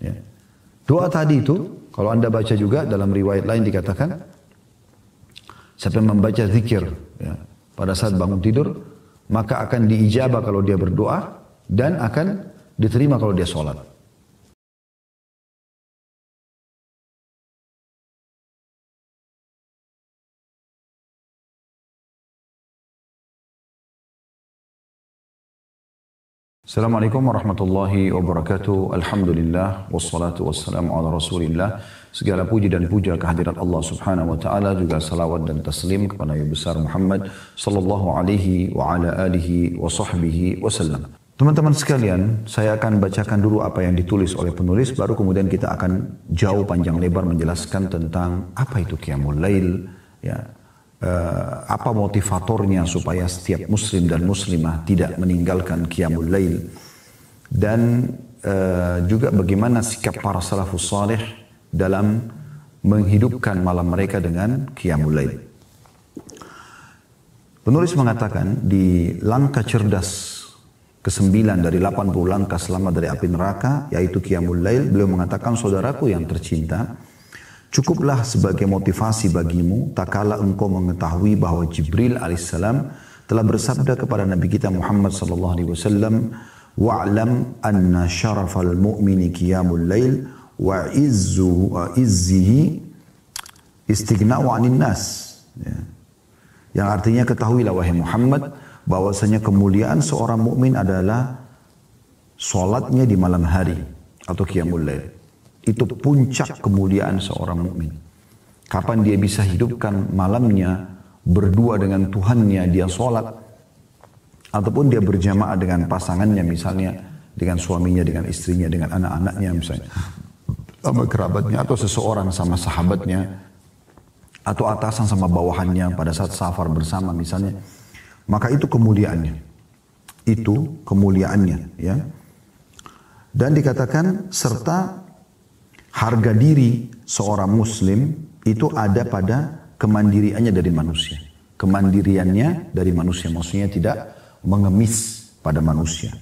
Ya. Doa tadi itu, kalau anda baca juga dalam riwayat lain dikatakan, siapa yang membaca zikir ya, pada saat bangun tidur, maka akan diijabah kalau dia berdoa dan akan diterima kalau dia sholat. Assalamualaikum warahmatullahi wabarakatuh. Alhamdulillah wassalatu wassalamu ala Rasulillah. Segala puji dan puja kehadirat Allah Subhanahu wa taala, juga salawat dan taslim kepada Nabi besar Muhammad sallallahu alaihi wa ala alihi wa sahbihi wasallam. Teman-teman sekalian, saya akan bacakan dulu apa yang ditulis oleh penulis, baru kemudian kita akan jauh panjang lebar menjelaskan tentang apa itu Qiyamul Lail, ya. Apa motivatornya supaya setiap muslim dan muslimah tidak meninggalkan Qiyamul Lail, dan juga bagaimana sikap para salafus salih dalam menghidupkan malam mereka dengan Qiyamul Lail. Penulis mengatakan di langkah cerdas ke-9 dari 80 langkah selamat dari api neraka, yaitu Qiyamul Lail, beliau mengatakan, saudaraku yang tercinta, cukuplah sebagai motivasi bagimu tak kala engkau mengetahui bahwa Jibril alaihissalam telah bersabda kepada Nabi kita Muhammad sallallahu alaihi wasallam, wa'lam anna syarafal mu'mini qiyamul lail wa izzihi istighna'u 'anil nas. Ya. Yang artinya, ketahuilah wahai Muhammad bahwasanya kemuliaan seorang mukmin adalah salatnya di malam hari atau qiyamul lail. Itu puncak kemuliaan seorang mukmin. Kapan dia bisa hidupkan malamnya berdua dengan Tuhannya, dia sholat, ataupun dia berjamaah dengan pasangannya, misalnya dengan suaminya, dengan istrinya, dengan anak-anaknya misalnya, sama kerabatnya, atau seseorang sama sahabatnya, atau atasan sama bawahannya pada saat safar bersama misalnya, maka itu kemuliaannya. Itu kemuliaannya, ya. Dan dikatakan serta harga diri seorang muslim itu ada pada kemandiriannya dari manusia. Kemandiriannya dari manusia, maksudnya tidak mengemis pada manusia.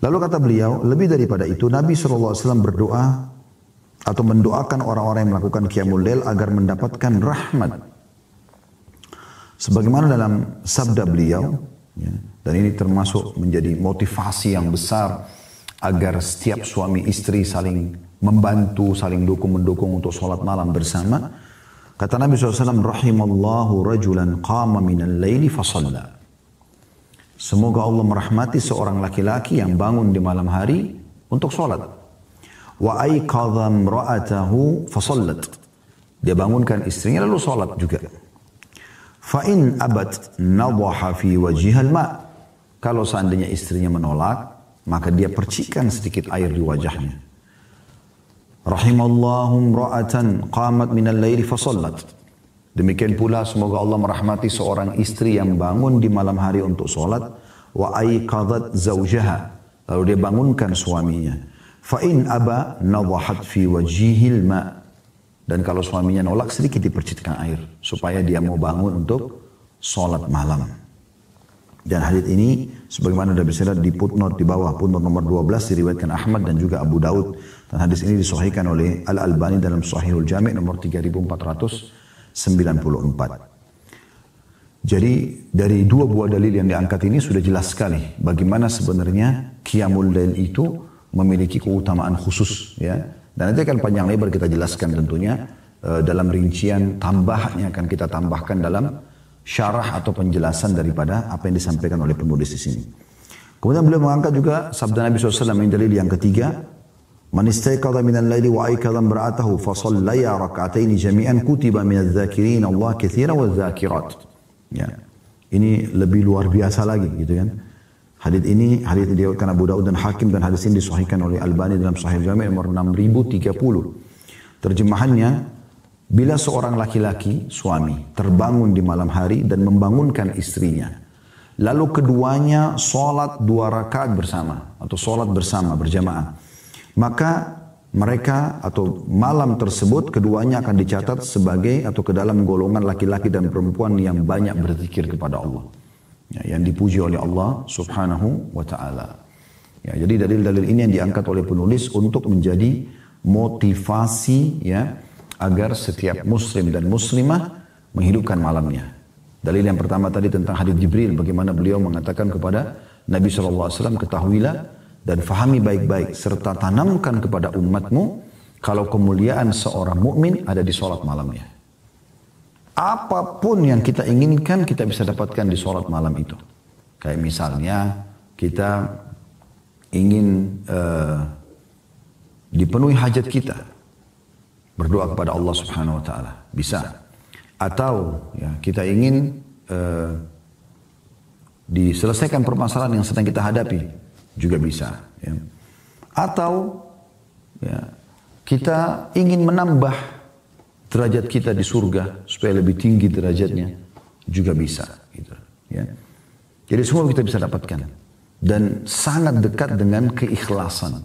Lalu kata beliau, lebih daripada itu Nabi SAW berdoa atau mendoakan orang-orang yang melakukan Qiyamul Lail agar mendapatkan rahmat. Sebagaimana dalam sabda beliau, ya, dan ini termasuk menjadi motivasi yang besar agar setiap suami istri saling membantu, saling mendukung untuk sholat malam bersama. Kata Nabi SAW, rahimallahu rajulan qama minal layli fasalla. Semoga Allah merahmati seorang laki-laki yang bangun di malam hari untuk sholat. Wa ayqadha imra'atahu fasallat. Dia bangunkan istrinya lalu sholat juga. Fa in abat nadhaha fi wajhihal ma'. Kalau seandainya istrinya menolak, maka dia percikan sedikit air di wajahnya. Rahimallahu imra'atan qamat minal laili fasallat. Demikian pula semoga Allah merahmati seorang istri yang bangun di malam hari untuk solat. Wa ayqadhat zawjaha. Lalu dia bangunkan suaminya. Fa in aba nadhahat fi wajhihil ma'. Dan kalau suaminya nolak, sedikit dipercikkan air supaya dia mau bangun untuk solat malam. Dan hadits ini sebagaimana sudah bisa di footnote di bawah, footnote nomor 12, diriwayatkan Ahmad dan juga Abu Daud, dan hadis ini disahihkan oleh Al-Albani dalam Sahihul Jami' nomor 3494. Jadi dari dua buah dalil yang diangkat ini sudah jelas sekali bagaimana sebenarnya Qiyamul Lail itu memiliki keutamaan khusus, ya. Dan nanti akan panjang lebar kita jelaskan tentunya dalam rincian tambahan yang akan kita tambahkan dalam syarah atau penjelasan daripada apa yang disampaikan oleh penulis di sini. Kemudian beliau mengangkat juga sabda Nabi SAW yang dalil yang ketiga, man istayqadha minal laili wa ayqadha imra'atahu fa shallaya rak'ataini jami'an kutiba minadh dhakirin Allah katsiran wadh-dhakirat. Ya. Ini lebih luar biasa lagi gitu kan. Hadis ini diriwayatkan Abu Daud dan Hakim, dan hadis ini disahihkan oleh Albani dalam Sahih Jami' nomor 6030. Terjemahannya, bila seorang laki-laki, suami, terbangun di malam hari dan membangunkan istrinya, lalu keduanya sholat 2 rakaat bersama, atau sholat bersama, berjamaah, maka mereka atau malam tersebut keduanya akan dicatat sebagai atau ke dalam golongan laki-laki dan perempuan yang banyak berzikir kepada Allah, ya, yang dipuji oleh Allah Subhanahu wa ta'ala. Ya, jadi dalil-dalil ini yang diangkat oleh penulis untuk menjadi motivasi ya agar setiap muslim dan muslimah menghidupkan malamnya. Dalil yang pertama tadi tentang hadits Jibril, bagaimana beliau mengatakan kepada Nabi SAW, ketahuilah dan fahami baik-baik serta tanamkan kepada umatmu kalau kemuliaan seorang mukmin ada di sholat malamnya. Apapun yang kita inginkan kita bisa dapatkan di sholat malam itu. Kayak misalnya kita ingin dipenuhi hajat kita, berdoa kepada Allah Subhanahu Wa Taala, bisa. Atau ya, kita ingin diselesaikan permasalahan yang sedang kita hadapi, juga bisa. Ya. Atau ya, kita ingin menambah derajat kita di surga supaya lebih tinggi derajatnya, juga bisa. Gitu. Ya. Jadi semua kita bisa dapatkan dan sangat dekat dengan keikhlasan.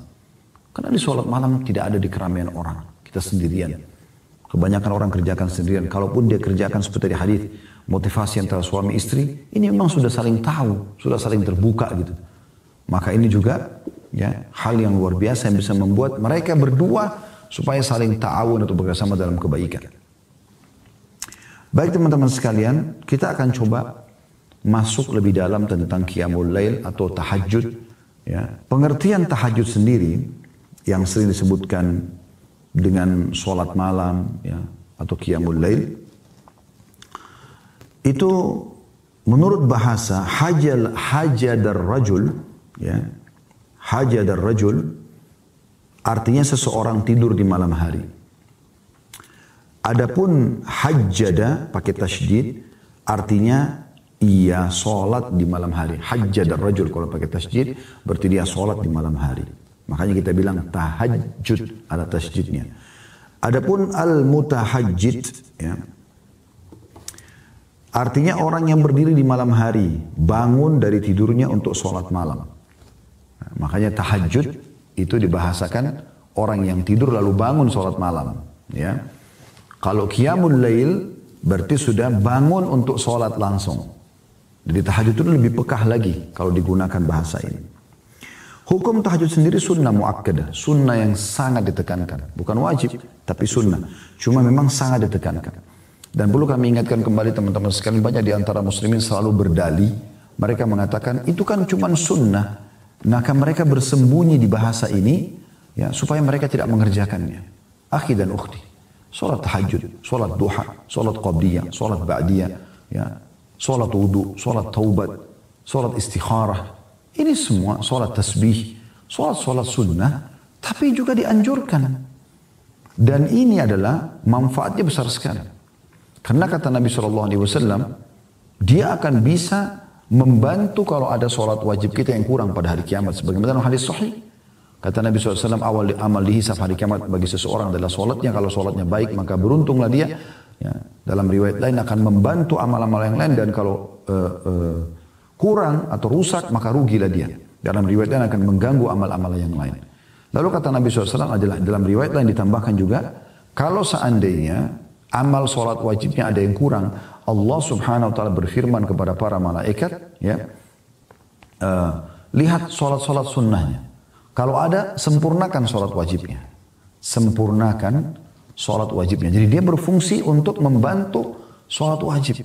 Karena di sholat malam tidak ada di keramaian orang, kita sendirian. Kebanyakan orang kerjakan sendirian. Kalaupun dia kerjakan seperti di hadis motivasi antara suami istri, ini memang sudah saling tahu, sudah saling terbuka gitu. Maka ini juga ya hal yang luar biasa yang bisa membuat mereka berdua supaya saling ta'awun atau bekerjasama dalam kebaikan. Baik teman-teman sekalian, kita akan coba masuk lebih dalam tentang qiyamul lail atau tahajud. Ya. Pengertian tahajud sendiri yang sering disebutkan dengan sholat malam ya, atau qiyamul lail itu menurut bahasa hajadar rajul ya, hajadar rajul artinya seseorang tidur di malam hari. Adapun hajjada pakai tasydid artinya ia sholat di malam hari. Hajjadar rajul kalau pakai tasydid berarti dia sholat di malam hari. Makanya kita bilang tahajud ada tasydidnya. Adapun al-mutahajjid ya, artinya orang yang berdiri di malam hari, bangun dari tidurnya untuk sholat malam. Nah, makanya tahajud itu dibahasakan orang yang tidur lalu bangun sholat malam. Ya. Kalau qiyamul lail berarti sudah bangun untuk sholat langsung. Jadi tahajud itu lebih pekah lagi kalau digunakan bahasa ini. Hukum tahajud sendiri sunnah muakkadah, sunnah yang sangat ditekankan. Bukan wajib, tapi sunnah. Cuma memang sangat ditekankan. Dan perlu kami ingatkan kembali teman-teman sekalian, banyak di antara muslimin selalu berdalih. Mereka mengatakan, itu kan cuma sunnah. Maka mereka bersembunyi di bahasa ini, ya, supaya mereka tidak mengerjakannya. Akhi dan ukhti, sholat tahajud, sholat duha, sholat qabliyah, sholat ba'diyah, ya, sholat wudu, sholat taubat, sholat istikharah. Ini semua sholat tasbih, sholat sunnah, tapi juga dianjurkan. Dan ini adalah manfaatnya besar sekali. Karena kata Nabi SAW, dia akan bisa membantu kalau ada sholat wajib kita yang kurang pada hari kiamat. Sebagaimana hadis sahih. Kata Nabi SAW, awal amal dihisab hari kiamat bagi seseorang adalah sholatnya. Kalau sholatnya baik maka beruntunglah dia. Ya, dalam riwayat lain akan membantu amal-amal yang lain. Dan kalau kurang atau rusak maka rugilah dia. Dalam riwayat lain akan mengganggu amal-amal yang lain. Lalu kata Nabi SAW adalah dalam riwayat lain ditambahkan juga, kalau seandainya amal sholat wajibnya ada yang kurang, Allah Subhanahu Wa Taala berfirman kepada para malaikat, ya, lihat sholat sunnahnya. Kalau ada, sempurnakan sholat wajibnya. Sempurnakan sholat wajibnya. Jadi dia berfungsi untuk membantu sholat wajib.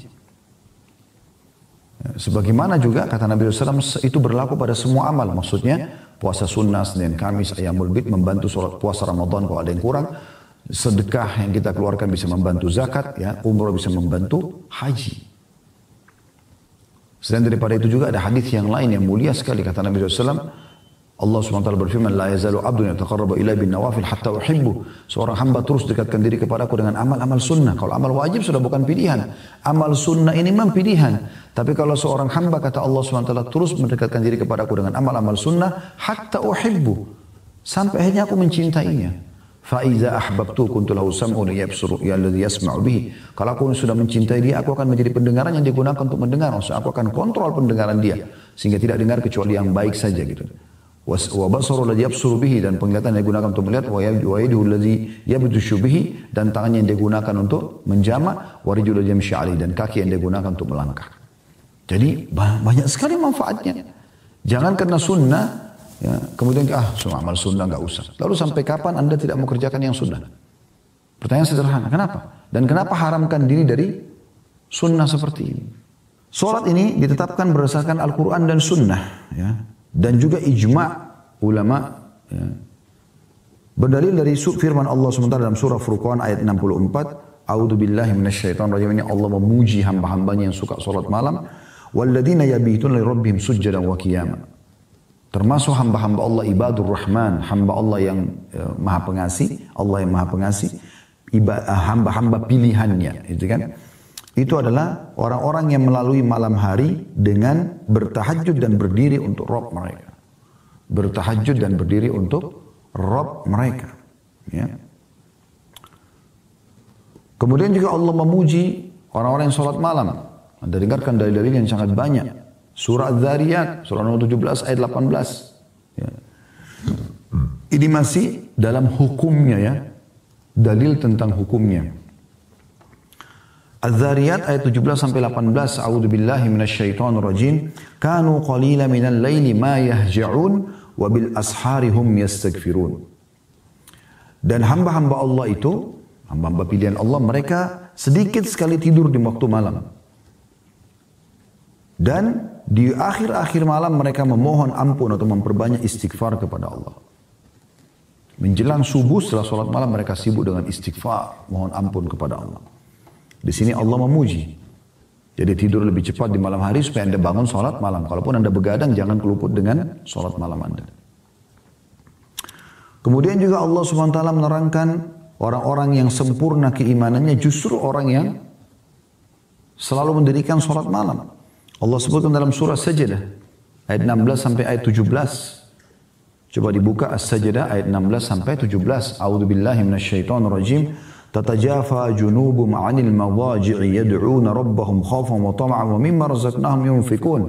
Sebagaimana juga kata Nabi SAW itu berlaku pada semua amal. Maksudnya puasa sunnah, Senin, Kamis, Ayyamul Bid membantu sholat puasa Ramadan kalau ada yang kurang. Sedekah yang kita keluarkan bisa membantu zakat, ya, umrah bisa membantu haji. Selain daripada itu juga ada hadis yang lain yang mulia sekali kata Nabi SAW. Allah SWT berfirman, la yazalu abdun yataqarrabu ilai bin nawafil hatta uhibbu. Seorang hamba terus dekatkan diri kepadaku dengan amal-amal sunnah. Kalau amal wajib sudah bukan pilihan. Amal sunnah ini memang pilihan. Tapi kalau seorang hamba kata Allah SWT terus mendekatkan diri kepadaku dengan amal-amal sunnah, hatta uhibbu. Sampai akhirnya aku mencintainya. Fa'iza ahbabtu kuntu lahu sam'u liyabsuru alladhi yasma'u bihi. Kalau aku sudah mencintai dia, aku akan menjadi pendengaran yang digunakan untuk mendengar. Maksudnya aku akan kontrol pendengaran dia sehingga tidak dengar kecuali yang baik saja gitu. Wa basaru alladhi yabsuru bihi, dan penglihatan yang digunakan untuk melihat, wa yaduhu alladhi yabtushu bihi, dan tangannya yang digunakan untuk menjama, wa rijluhu alladhi yamshi alaihi, dan kaki yang digunakan untuk melangkah. Jadi banyak sekali manfaatnya. Jangan karena sunnah Ya, kemudian semua amal sunnah nggak usah. Lalu sampai kapan Anda tidak mau kerjakan yang sunnah? Pertanyaan sederhana, kenapa? Dan kenapa haramkan diri dari sunnah seperti ini? Salat ini ditetapkan berdasarkan Al-Quran dan sunnah, ya, dan juga ijma' ulama. Ya. Berdalil dari firman Allah SWT dalam surah Furqan ayat 64, A'udzu billahi minasyaitonir rajim. Ini Allah memuji hamba-hambanya yang suka salat malam, walladzina yabituna lirabbihim sujjadan wa qiyama. Termasuk hamba-hamba Allah ibadur rahman, hamba Allah yang maha pengasih, Allah yang maha pengasih, hamba-hamba pilihannya, itu kan? Itu adalah orang-orang yang melalui malam hari dengan bertahajud dan berdiri untuk Rabb mereka. Bertahajud dan berdiri untuk Rabb mereka. Ya. Kemudian juga Allah memuji orang-orang yang sholat malam. Anda dengarkan dalil-dalil yang sangat banyak. Surah Az-Zariyat, surah nomor 17 ayat 18. Ya. Ini masih dalam hukumnya ya. Dalil tentang hukumnya. Az-Zariyat ayat 17 sampai 18. A'udzu billahi minasyaitonir rajim. Kanu qalilan minal laili ma yahja'un wa bil ashari hum yastaghfirun. Dan hamba-hamba Allah itu, hamba-hamba pilihan Allah, mereka sedikit sekali tidur di waktu malam. Dan di akhir-akhir malam mereka memohon ampun atau memperbanyak istighfar kepada Allah. Menjelang subuh setelah sholat malam mereka sibuk dengan istighfar, mohon ampun kepada Allah. Di sini Allah memuji. Jadi tidur lebih cepat di malam hari supaya Anda bangun sholat malam. Kalaupun Anda begadang jangan keluput dengan sholat malam Anda. Kemudian juga Allah SWT menerangkan orang-orang yang sempurna keimanannya justru orang yang selalu mendirikan sholat malam. Allah sebutkan dalam surah Sajdah ayat 16 sampai ayat 17. Coba dibuka As-Sajdah ayat 16 sampai 17. A'udzu billahi minasyaitonir rajim. تتجافى جنوبهم عن المضاجع يدعون ربهم خوفا وطمعا ومما رزقناهم ينفقون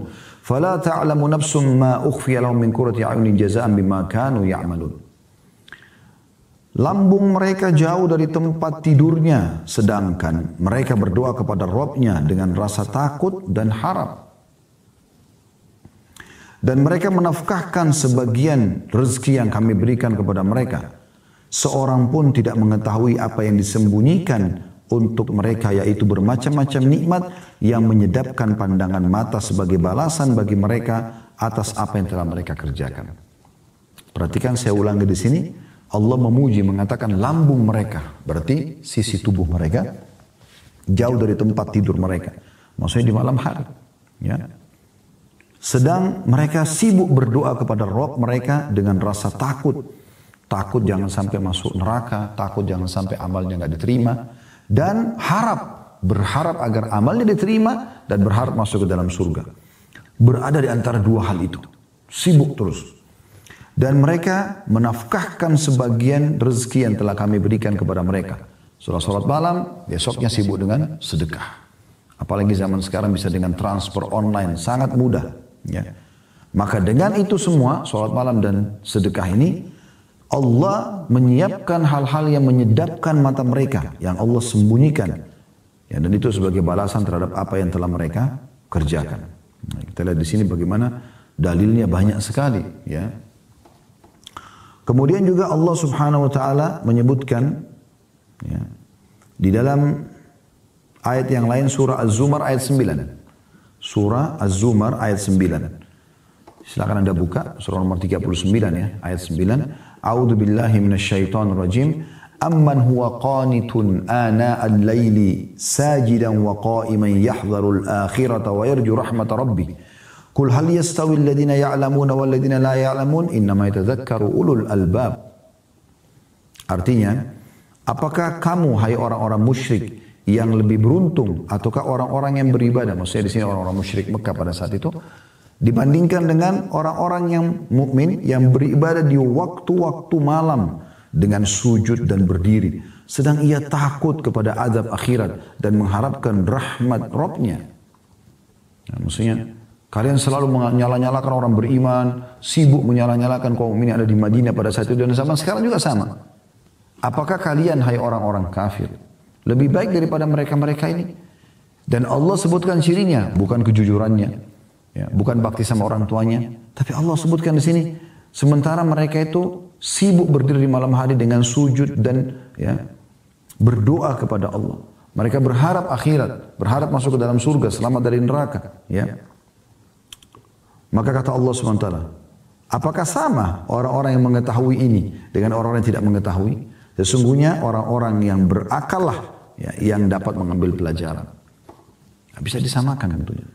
فلا تعلم نفس ما أخفي لهم من قرة أعين جزاء بما كانوا يعملون. Lambung mereka jauh dari tempat tidurnya, sedangkan mereka berdoa kepada Rabb-nya dengan rasa takut dan harap. Dan mereka menafkahkan sebagian rezeki yang kami berikan kepada mereka. Seorang pun tidak mengetahui apa yang disembunyikan untuk mereka, yaitu bermacam-macam nikmat yang menyedapkan pandangan mata sebagai balasan bagi mereka atas apa yang telah mereka kerjakan. Perhatikan, saya ulangi di sini, Allah memuji mengatakan lambung mereka, berarti sisi tubuh mereka jauh dari tempat tidur mereka, maksudnya di malam hari. Ya. Sedang mereka sibuk berdoa kepada Rabb mereka dengan rasa takut. Takut jangan sampai masuk neraka, takut jangan sampai amalnya nggak diterima, dan berharap agar amalnya diterima dan berharap masuk ke dalam surga. Berada di antara dua hal itu, sibuk terus. Dan mereka menafkahkan sebagian rezeki yang telah kami berikan kepada mereka. Setelah sholat malam, besoknya sibuk dengan sedekah. Apalagi zaman sekarang bisa dengan transfer online, sangat mudah. Ya. Maka dengan itu semua, sholat malam dan sedekah ini, Allah menyiapkan hal-hal yang menyedapkan mata mereka, yang Allah sembunyikan. Ya, dan itu sebagai balasan terhadap apa yang telah mereka kerjakan. Nah, kita lihat di sini bagaimana dalilnya banyak sekali. Ya. Kemudian juga Allah Subhanahu Wa Taala menyebutkan ya, di dalam ayat yang lain surah Az-Zumar ayat 9. Surah Az-Zumar ayat 9. Silakan Anda buka surah nomor 39 ya, ayat 9. A'udzu billahi minasyaitonir rajim. Amman huwa qanitun ana al-laili sajidan wa qa'iman yahdharul akhirata wa yarju rahmat rabbih. Qul hal yastawi alladhina ya'lamuna wal ladhina la ya'lamun innama yatadhakkaru ulul albab. Artinya, apakah kamu hai orang-orang musyrik yang lebih beruntung ataukah orang-orang yang beribadah? Maksudnya di sini orang-orang musyrik Mekah pada saat itu dibandingkan dengan orang-orang yang mukmin yang beribadah di waktu-waktu malam dengan sujud dan berdiri, sedang ia takut kepada azab akhirat dan mengharapkan rahmat Rabb-Nya. Nah, maksudnya kalian selalu menyala-nyalakan orang beriman, sibuk menyala-nyalakan kaum mukmin yang ada di Madinah pada saat itu, dan zaman sekarang juga sama. Apakah kalian hai orang-orang kafir lebih baik daripada mereka-mereka ini? Dan Allah sebutkan cirinya, bukan kejujurannya. Ya, bukan bakti sama orang tuanya, tapi Allah sebutkan di sini sementara mereka itu sibuk berdiri di malam hari dengan sujud dan ya, berdoa kepada Allah. Mereka berharap akhirat, berharap masuk ke dalam surga, selamat dari neraka. Ya. Maka kata Allah SWT, apakah sama orang-orang yang mengetahui ini dengan orang-orang yang tidak mengetahui? Sesungguhnya orang-orang yang berakal lah ya, yang dapat mengambil pelajaran. Nah, bisa disamakan tentunya.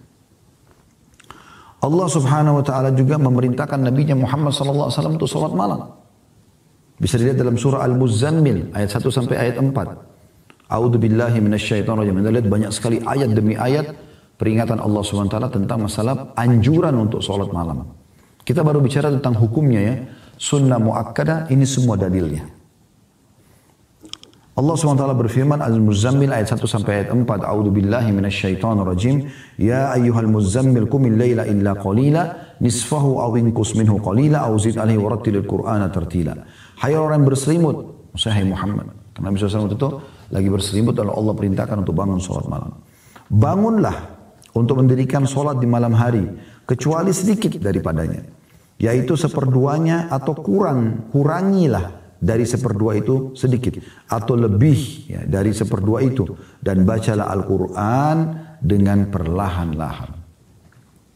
Allah Subhanahu wa taala juga memerintahkan Nabi Muhammad sallallahu alaihi wasallam untuk salat malam. Bisa dilihat dalam surah Al-Muzammil ayat 1 sampai ayat 4. A'udzu billahi minasyaitonir rajim. Anda lihat banyak sekali ayat demi ayat peringatan Allah Subhanahu wa taala tentang masalah anjuran untuk salat malam. Kita baru bicara tentang hukumnya ya. Sunnah muakkadah, ini semua dalilnya. Allah SWT berfirman Al-Muzammil ayat 1 sampai ayat 4. A'udzu billahi minasyaitonir rajim. Ya ayyuhal muzammil qumil laila illa qalila nisfahu aw inqus minhu qalila aw zid alaihi warattilil qur'ana tartila. Hai orang yang berselimut, hai Muhammad. Karena Nabi SAW itu lagi berselimut lalu Allah perintahkan untuk bangun salat malam. Bangunlah untuk mendirikan salat di malam hari kecuali sedikit daripadanya, yaitu seperduanya atau kurangilah dari seperdua itu sedikit atau lebih ya, dari seperdua itu, dan bacalah Al-Quran dengan perlahan-lahan.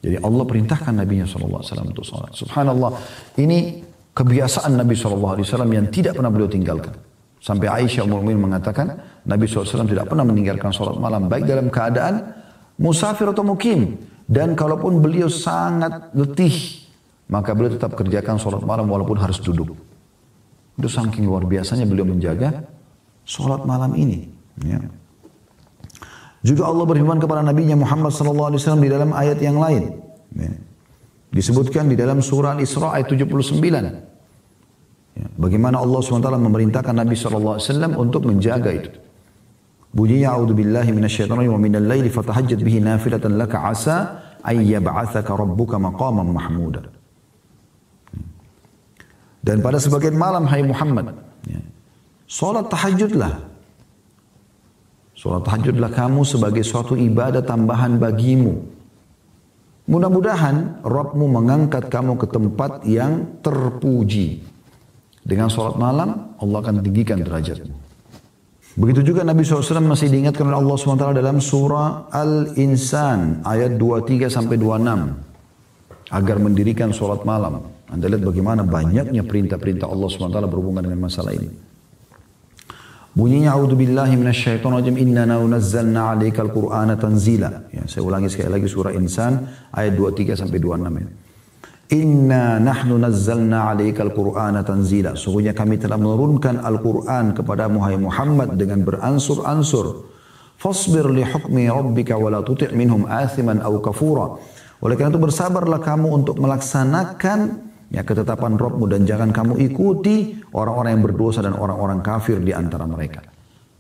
Jadi Allah perintahkan Nabi SAW untuk salat. Subhanallah, ini kebiasaan Nabi SAW yang tidak pernah beliau tinggalkan. Sampai Aisyah Ummul Mukminin mengatakan Nabi SAW tidak pernah meninggalkan salat malam baik dalam keadaan musafir atau mukim, dan kalaupun beliau sangat letih maka beliau tetap kerjakan salat malam walaupun harus duduk. Itu saking luar biasanya beliau menjaga salat malam ini. Ya. Juga Allah berfirman kepada Nabi Muhammad SAW di dalam ayat yang lain. Ya. Disebutkan di dalam surah Al-Isra ayat 79. Ya. Bagaimana Allah SWT memerintahkan Nabi SAW untuk menjaga itu. Bunyinya A'udzu billahi minasyaitonir rajim wa minal laili fatahajjad bihi nafilatan laka asa ay yab'atsaka rabbuka maqaman mahmuda. Dan pada sebagian malam, hai Muhammad, ya, salat tahajudlah. Salat tahajudlah kamu sebagai suatu ibadah tambahan bagimu. Mudah-mudahan Rabbmu mengangkat kamu ke tempat yang terpuji. Dengan salat malam, Allah akan tinggikan derajatmu. Begitu juga Nabi SAW masih diingatkan oleh Allah SWT dalam surah Al-Insan ayat 23 sampai 26. Agar mendirikan salat malam. Anda lihat bagaimana banyaknya perintah-perintah Allah SWT berhubungan dengan masalah ini. Bunyinya A'udzu billahi minasyaitonir rajim inna nazzalna 'alaikal qur'ana tanzila. Ya, saya ulangi sekali lagi surah Insan ayat 23 sampai 26 ini. Inna nahnu nazzalna 'alaikal qur'ana tanzila. Sungguhnya kami telah menurunkan Al-Qur'an kepadamu hai Muhammad dengan beransur-ansur. Fasbir li hukmi rabbika wa la tuti' minhum athiman aw kafura. Oleh karena itu bersabarlah kamu untuk melaksanakan ya, ketetapan Rabbmu, dan jangan kamu ikuti orang-orang yang berdosa dan orang-orang kafir di antara mereka.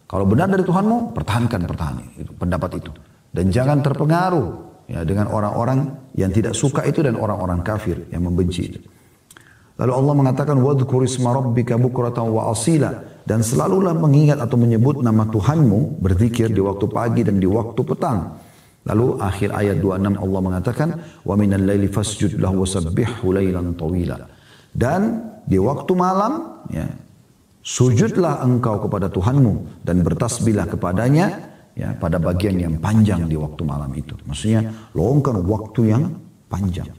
Kalau benar dari Tuhanmu, pertahankan itu, pendapat itu. Dan jangan terpengaruh ya, dengan orang-orang yang tidak suka itu dan orang-orang kafir yang membenci itu. Lalu Allah mengatakan, وَذْكُرِ اسْمَ رَبِّكَ بُكْرَةً وَأَصِيلًا. Dan selalulah mengingat atau menyebut nama Tuhanmu, berzikir di waktu pagi dan di waktu petang. Lalu akhir ayat 26 Allah mengatakan wa minal laili fasjud lahu wasabbihhu lailan tawila. Dan di waktu malam ya, sujudlah engkau kepada Tuhanmu dan bertasbihlah kepadanya ya, pada bagian yang panjang di waktu malam itu. Maksudnya luangkan waktu yang panjang.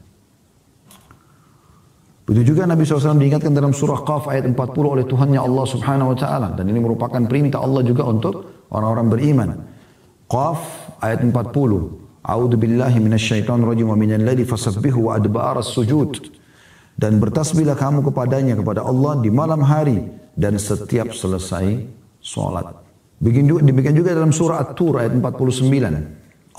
Begitu juga Nabi SAW diingatkan dalam surah Qaf ayat 40 oleh Tuhannya Allah Subhanahu wa taala, dan ini merupakan perintah Allah juga untuk orang-orang beriman. Qaf ayat 40. A'udzu billahi minasyaitonir rajim wa minal laili fasabbihu wa adbaras sujud. Dan bertasbihlah kamu kepadanya, kepada Allah di malam hari dan setiap selesai salat. Demikian juga dalam surah At-Tur ayat 49.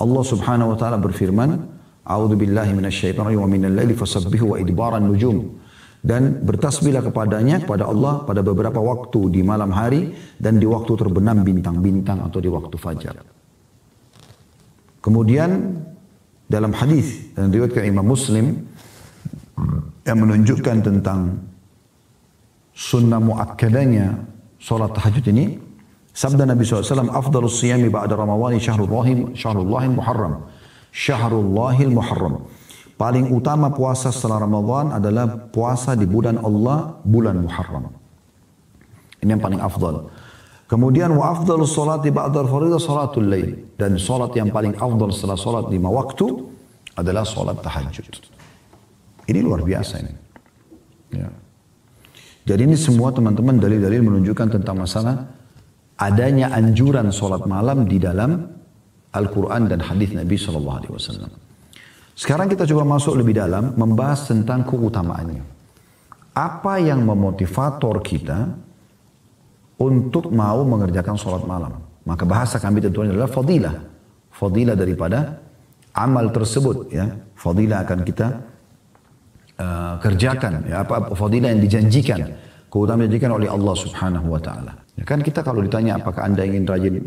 Allah Subhanahu wa taala berfirman, A'udzu billahi minasyaitonir rajim wa minal laili fasabbihu wa idbaran nujum. Dan bertasbihlah kepadanya, kepada Allah pada beberapa waktu di malam hari dan di waktu terbenam bintang-bintang atau di waktu fajar. Kemudian dalam hadis yang diriwayatkan Imam Muslim yang menunjukkan tentang sunnah muakkadanya salat tahajud ini, sabda Nabi SAW, afdalus siyami ba'da ramadhani syahrullahil muharram. Syahrullahil muharram. Paling utama puasa setelah Ramadan adalah puasa di bulan Allah, bulan Muharram. Ini yang paling afdal. Kemudian wa afdalus salati ba'dal faridah salatul lail. Dan salat yang paling afdal setelah salat 5 waktu adalah salat tahajud. Ini luar biasa ini. Ya. Jadi ini semua teman-teman dalil-dalil menunjukkan tentang masalah adanya anjuran salat malam di dalam Al-Quran dan hadis Nabi SAW. Sekarang kita coba masuk lebih dalam membahas tentang keutamaannya. Apa yang memotivator kita untuk mau mengerjakan sholat malam? Maka bahasa kami tentunya adalah fadilah. Fadilah daripada amal tersebut. Ya. Fadilah akan kita kerjakan. Ya. Apa fadilah yang dijanjikan. Keutamaan dijanjikan oleh Allah Subhanahu wa Ta'ala. Ya kan kita kalau ditanya apakah anda ingin rajin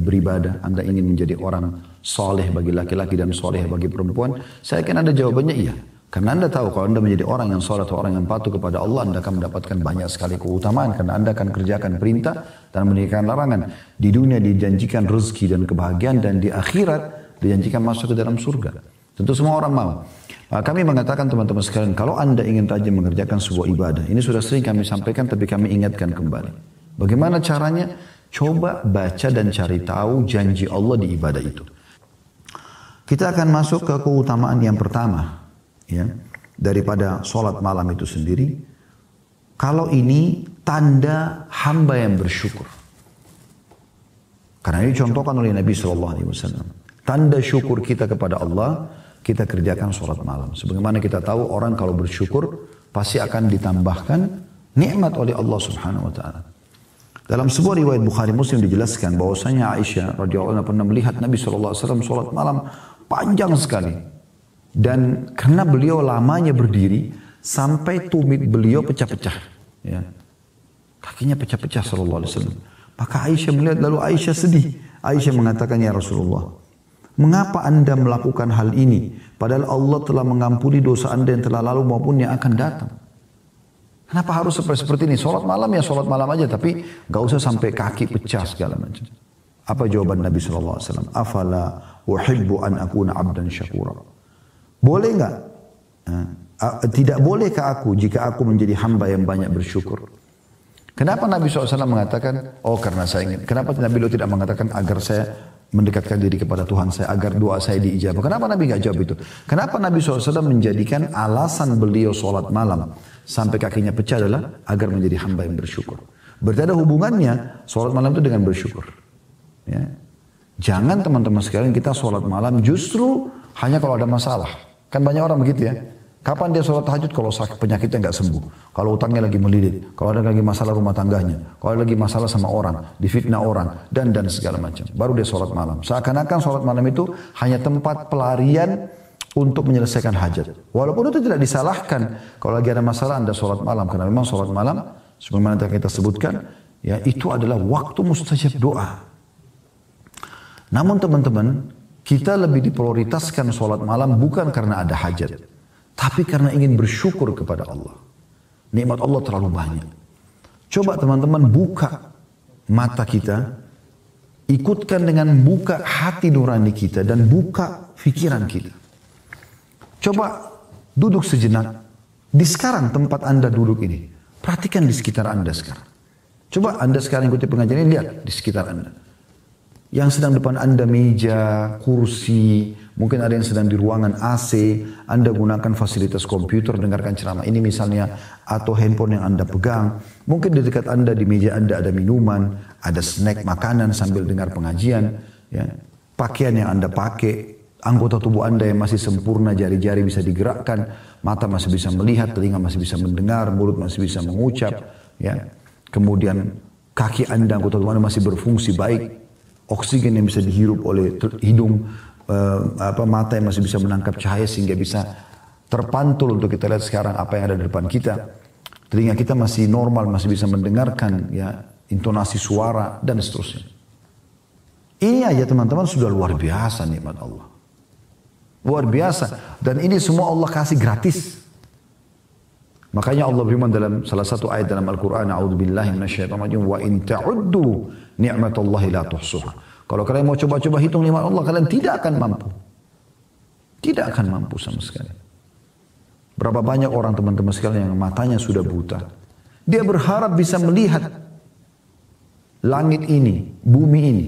beribadah, anda ingin menjadi orang soleh bagi laki-laki dan soleh bagi perempuan, saya akan ada jawabannya iya. Karena anda tahu kalau anda menjadi orang yang soleh atau orang yang patuh kepada Allah, anda akan mendapatkan banyak sekali keutamaan. Karena anda akan kerjakan perintah dan meninggalkan larangan. Di dunia dijanjikan rezeki dan kebahagiaan, dan di akhirat dijanjikan masuk ke dalam surga. Tentu semua orang mau. Kami mengatakan teman-teman sekalian, kalau anda ingin rajin mengerjakan sebuah ibadah, ini sudah sering kami sampaikan tapi kami ingatkan kembali. Bagaimana caranya? Coba baca dan cari tahu janji Allah di ibadah itu. Kita akan masuk ke keutamaan yang pertama, ya, daripada sholat malam itu sendiri. Kalau ini tanda hamba yang bersyukur. Karena ini contohkan oleh Nabi SAW. Tanda syukur kita kepada Allah, kita kerjakan sholat malam. Sebagaimana kita tahu orang kalau bersyukur pasti akan ditambahkan nikmat oleh Allah Subhanahu Wa Taala. Dalam sebuah riwayat Bukhari Muslim dijelaskan bahwasanya Aisyah radhiyallahu anha pernah melihat Nabi SAW sholat malam panjang sekali. Dan karena beliau lamanya berdiri sampai tumit beliau pecah-pecah. Ya. Kakinya pecah-pecah sallallahu alaihi wasallam. Maka Aisyah melihat, lalu Aisyah sedih. Aisyah mengatakan, ya Rasulullah, mengapa anda melakukan hal ini? Padahal Allah telah mengampuni dosa anda yang telah lalu maupun yang akan datang. Kenapa harus seperti ini? Sholat malam ya sholat malam aja, tapi gak usah sampai kaki pecah segala macam. Apa jawaban Nabi SAW? Afala uhibbu an akuna abdan syakura. Boleh gak? Tidak bolehkah aku jika aku menjadi hamba yang banyak bersyukur? Kenapa Nabi SAW mengatakan, oh karena saya ingin. Kenapa Nabi tidak mengatakan agar saya mendekatkan diri kepada Tuhan saya, agar doa saya diijabah? Kenapa Nabi gak jawab itu? Kenapa Nabi SAW menjadikan alasan beliau sholat malam sampai kakinya pecah adalah agar menjadi hamba yang bersyukur? Berarti ada hubungannya sholat malam itu dengan bersyukur. Ya. Jangan teman-teman sekalian kita sholat malam justru hanya kalau ada masalah. Kan banyak orang begitu ya. Kapan dia sholat tahajud? Kalau penyakitnya nggak sembuh. Kalau utangnya lagi melilit. Kalau ada lagi masalah rumah tangganya. Kalau ada lagi masalah sama orang. Difitnah orang. Dan segala macam. Baru dia sholat malam. Seakan-akan sholat malam itu hanya tempat pelarian untuk menyelesaikan hajat. Walaupun itu tidak disalahkan. Kalau lagi ada masalah anda sholat malam. Karena memang sholat malam, sebagaimana kita sebutkan, ya itu adalah waktu mustajab doa. Namun teman-teman, kita lebih diprioritaskan sholat malam bukan karena ada hajat. Tapi karena ingin bersyukur kepada Allah. Nikmat Allah terlalu banyak. Coba teman-teman buka mata kita. Ikutkan dengan buka hati nurani kita. Dan buka pikiran kita. Coba duduk sejenak. Di sekarang tempat anda duduk ini. Perhatikan di sekitar anda sekarang. Coba anda sekarang ikuti pengajian ini. Lihat di sekitar anda. Yang sedang depan anda meja, kursi, mungkin ada yang sedang di ruangan AC, anda gunakan fasilitas komputer, dengarkan ceramah ini misalnya, atau handphone yang anda pegang. Mungkin di dekat anda, di meja anda ada minuman, ada snack makanan sambil dengar pengajian. Ya. Pakaian yang anda pakai, anggota tubuh anda yang masih sempurna, jari-jari bisa digerakkan, mata masih bisa melihat, telinga masih bisa mendengar, mulut masih bisa mengucap. Ya. Kemudian kaki anda, anggota tubuh anda masih berfungsi baik. Oksigen yang bisa dihirup oleh hidung, mata yang masih bisa menangkap cahaya sehingga bisa terpantul untuk kita lihat sekarang apa yang ada di depan kita. Telinga kita masih normal, masih bisa mendengarkan ya intonasi suara dan seterusnya. Ini aja teman-teman sudah luar biasa nikmat Allah. Luar biasa. Dan ini semua Allah kasih gratis. Makanya Allah beriman dalam salah satu ayat dalam Al-Quran, A'udzubillahi minasyaitonir rajim, wa in ta'uddu ni'matallahi la tuhsuha. Kalau kalian mau coba-coba hitung nikmat Allah, kalian tidak akan mampu. Tidak akan mampu sama sekali. Berapa banyak orang teman-teman sekalian yang matanya sudah buta. Dia berharap bisa melihat langit ini, bumi ini.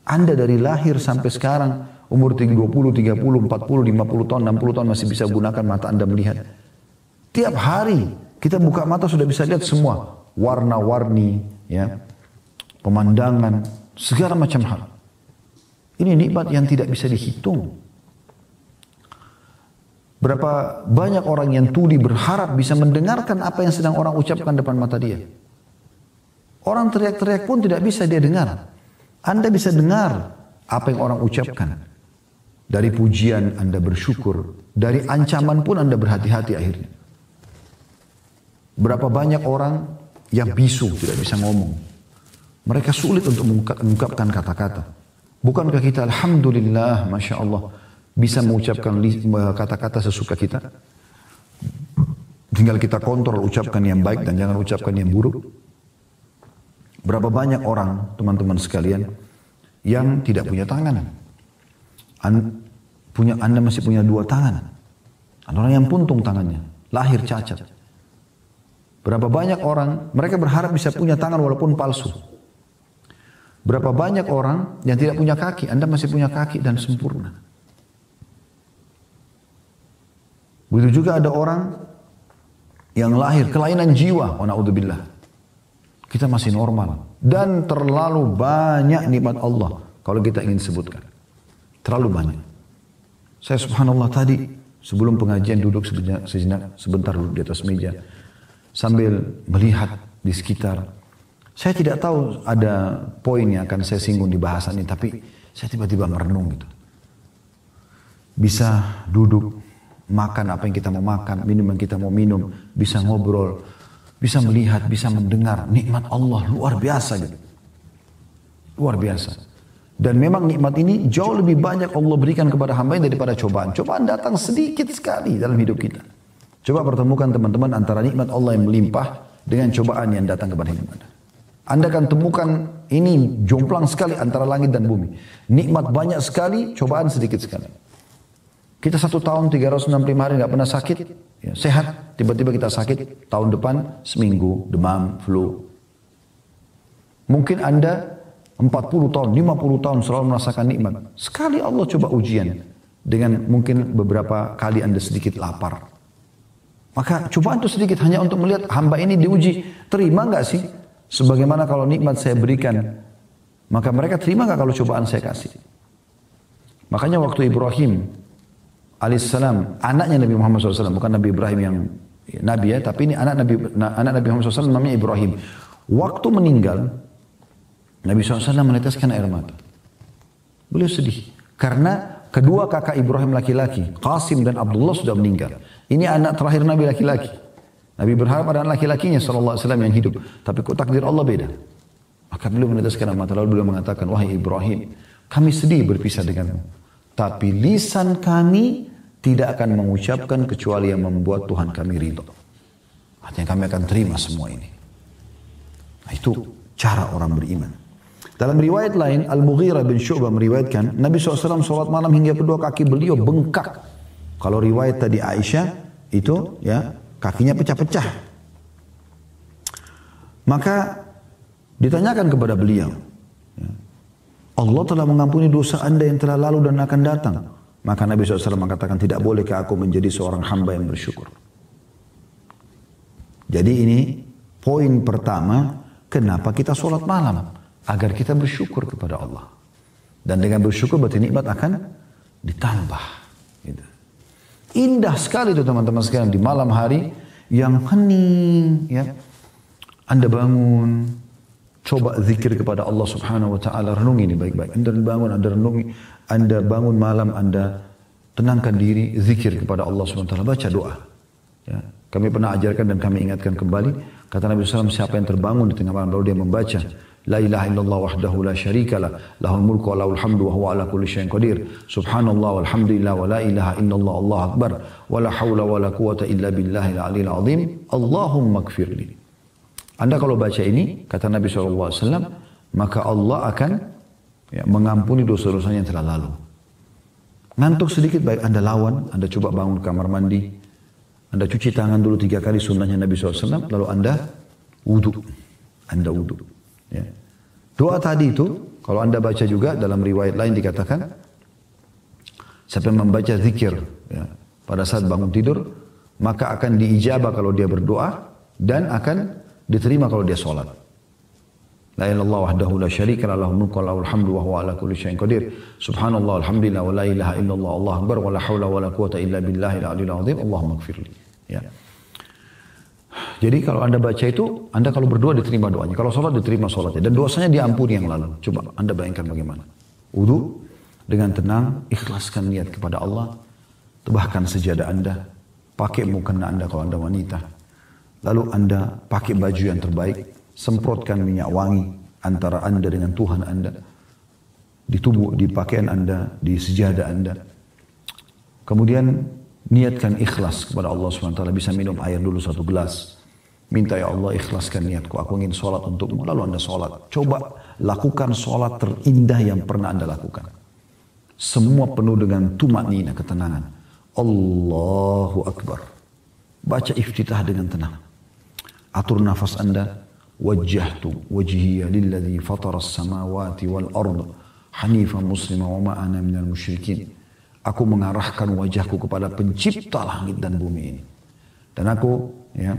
Anda dari lahir sampai sekarang, umur 20, 30, 40, 50 tahun, 60 tahun masih bisa gunakan mata Anda melihat. Tiap hari kita buka mata sudah bisa lihat semua. Warna-warni, ya, pemandangan, segala macam hal. Ini nikmat yang tidak bisa dihitung. Berapa banyak orang yang tuli berharap bisa mendengarkan apa yang sedang orang ucapkan depan mata dia. Orang teriak-teriak pun tidak bisa dia dengar. Anda bisa dengar apa yang orang ucapkan. Dari pujian Anda bersyukur. Dari ancaman pun Anda berhati-hati akhirnya. Berapa banyak orang yang bisu, tidak bisa ngomong. Mereka sulit untuk mengungkapkan kata-kata. Bukankah kita alhamdulillah, Masya Allah, bisa mengucapkan kata-kata sesuka kita? Tinggal kita kontrol ucapkan yang baik dan jangan ucapkan yang buruk. Berapa banyak orang, teman-teman sekalian, yang tidak punya tangan. Anda masih punya 2 tangan. Ada orang yang puntung tangannya, lahir cacat. Berapa banyak orang, mereka berharap bisa punya tangan walaupun palsu. Berapa banyak orang yang tidak punya kaki, Anda masih punya kaki dan sempurna. Begitu juga ada orang yang lahir kelainan jiwa, wa na'udzubillah. Kita masih normal. Dan terlalu banyak nikmat Allah kalau kita ingin sebutkan. Terlalu banyak. Saya subhanallah tadi sebelum pengajian duduk sebentar duduk di atas meja. Sambil melihat di sekitar. Saya tidak tahu ada poin yang akan saya singgung di bahasan ini. Tapi saya tiba-tiba merenung gitu. Bisa duduk, makan apa yang kita mau makan, minum yang kita mau minum. Bisa ngobrol, bisa melihat, bisa mendengar. Nikmat Allah luar biasa gitu. Luar biasa. Dan memang nikmat ini jauh lebih banyak Allah berikan kepada hamba daripada cobaan. Cobaan datang sedikit sekali dalam hidup kita. Coba pertemukan teman-teman antara nikmat Allah yang melimpah dengan cobaan yang datang kepada hidup Anda. Anda akan temukan ini jomplang sekali antara langit dan bumi. Nikmat banyak sekali, cobaan sedikit sekali. Kita 1 tahun 365 hari nggak pernah sakit, ya, sehat. Tiba-tiba kita sakit, tahun depan seminggu, demam, flu. Mungkin Anda 40 tahun, 50 tahun selalu merasakan nikmat. Sekali Allah coba ujian. Dengan mungkin beberapa kali Anda sedikit lapar. Maka cobaan itu sedikit hanya untuk melihat hamba ini diuji. Terima nggak sih? Sebagaimana kalau nikmat saya berikan. Maka mereka terima nggak kalau cobaan saya kasih? Makanya waktu Ibrahim alaihissalam, anaknya Nabi Muhammad SAW, bukan Nabi Ibrahim yang Nabi ya, tapi ini anak Nabi Muhammad SAW namanya Ibrahim. Waktu meninggal, Nabi SAW meneteskan air mata. Beliau sedih. Karena kedua kakak Ibrahim laki-laki, Qasim dan Abdullah sudah meninggal. Ini anak terakhir Nabi laki-laki. Nabi berharap ada anak laki-lakinya SAW yang hidup. Tapi kok takdir Allah beda. Maka beliau meneteskan air mata. Lalu beliau mengatakan, wahai Ibrahim, kami sedih berpisah denganmu. Tapi lisan kami tidak akan mengucapkan kecuali yang membuat Tuhan kami ridho. Artinya kami akan terima semua ini. Nah, itu cara orang beriman. Dalam riwayat lain, Al-Mughirah bin Syu'bah meriwayatkan, Nabi SAW sholat malam hingga kedua kaki beliau bengkak. Kalau riwayat tadi Aisyah, itu ya kakinya pecah-pecah. Maka ditanyakan kepada beliau, Allah telah mengampuni dosa anda yang telah lalu dan akan datang. Maka Nabi SAW mengatakan, tidak bolehkah aku menjadi seorang hamba yang bersyukur. Jadi ini poin pertama, kenapa kita sholat malam. Agar kita bersyukur kepada Allah. Dan dengan bersyukur berarti nikmat akan ditambah. Gitu. Indah sekali itu teman-teman sekalian di malam hari yang hening. Ya. Anda bangun, coba zikir kepada Allah Subhanahu Wa Taala, renungi ini baik-baik. Anda bangun, Anda renungi, Anda bangun malam, Anda tenangkan diri, zikir kepada Allah Subhanahu Wa Taala, baca doa. Ya. Kami pernah ajarkan dan kami ingatkan kembali, kata Nabi SAW, siapa yang terbangun di tengah malam lalu dia membaca La ilaha illallah wahdahu la syarikalah, lahul mulku wa lahul hamdu wa huwa ala kulli syai'in qadir. Subhanallah walhamdulillah wa la ilaha illallah Allahu akbar wa la haula wa la quwata illa billahil aliyil azim. Allahumma ighfirli. Anda kalau baca ini, kata Nabi SAW, maka Allah akan mengampuni dosa-dosanya yang telah lalu. Ngantuk sedikit baik Anda lawan, Anda coba bangun kamar mandi, Anda cuci tangan dulu 3 kali sunnahnya Nabi SAW, lalu Anda wudu. Anda wudu. Ya. Doa tadi itu, kalau Anda baca juga dalam riwayat lain dikatakan, siapa yang membaca zikir ya, pada saat bangun tidur, maka akan diijabah kalau dia berdoa, dan akan diterima kalau dia sholat. La ilaha illallah wahdahu la syarika lahu mulku wa lahul hamdu wa huwa ala kulli syai'in qadir. Subhanallah alhamdulillah wa la ilaha illallah Allahu akbar wa la haula wa la quwata illa billahil aliyil azim. Allahumma ighfirli. Ya. Jadi kalau Anda baca itu, Anda kalau berdoa diterima doanya. Kalau sholat diterima sholatnya. Dan dosanya diampuni yang lalu. Coba Anda bayangkan bagaimana. Wudu dengan tenang, ikhlaskan niat kepada Allah. Tebahkan sejadah Anda. Pakai mukena Anda kalau Anda wanita. Lalu Anda pakai baju yang terbaik. Semprotkan minyak wangi antara Anda dengan Tuhan Anda. Di tubuh, di pakaian Anda, di sejadah Anda. Kemudian niatkan ikhlas kepada Allah SWT. Bisa minum air dulu 1 gelas. Minta ya Allah ikhlaskan niatku. Aku ingin sholat untukmu. Lalu Anda sholat. Coba lakukan sholat terindah yang pernah Anda lakukan. Semua penuh dengan tumanina, ketenangan. Allahu Akbar. Baca iftitah dengan tenang. Atur nafas Anda. Wajjahtu wajhiya lilladzi fatara as-samawati wal ard hanifan muslima wa ma ana minal musyrikin. Aku mengarahkan wajahku kepada pencipta langit dan bumi ini. Dan aku ya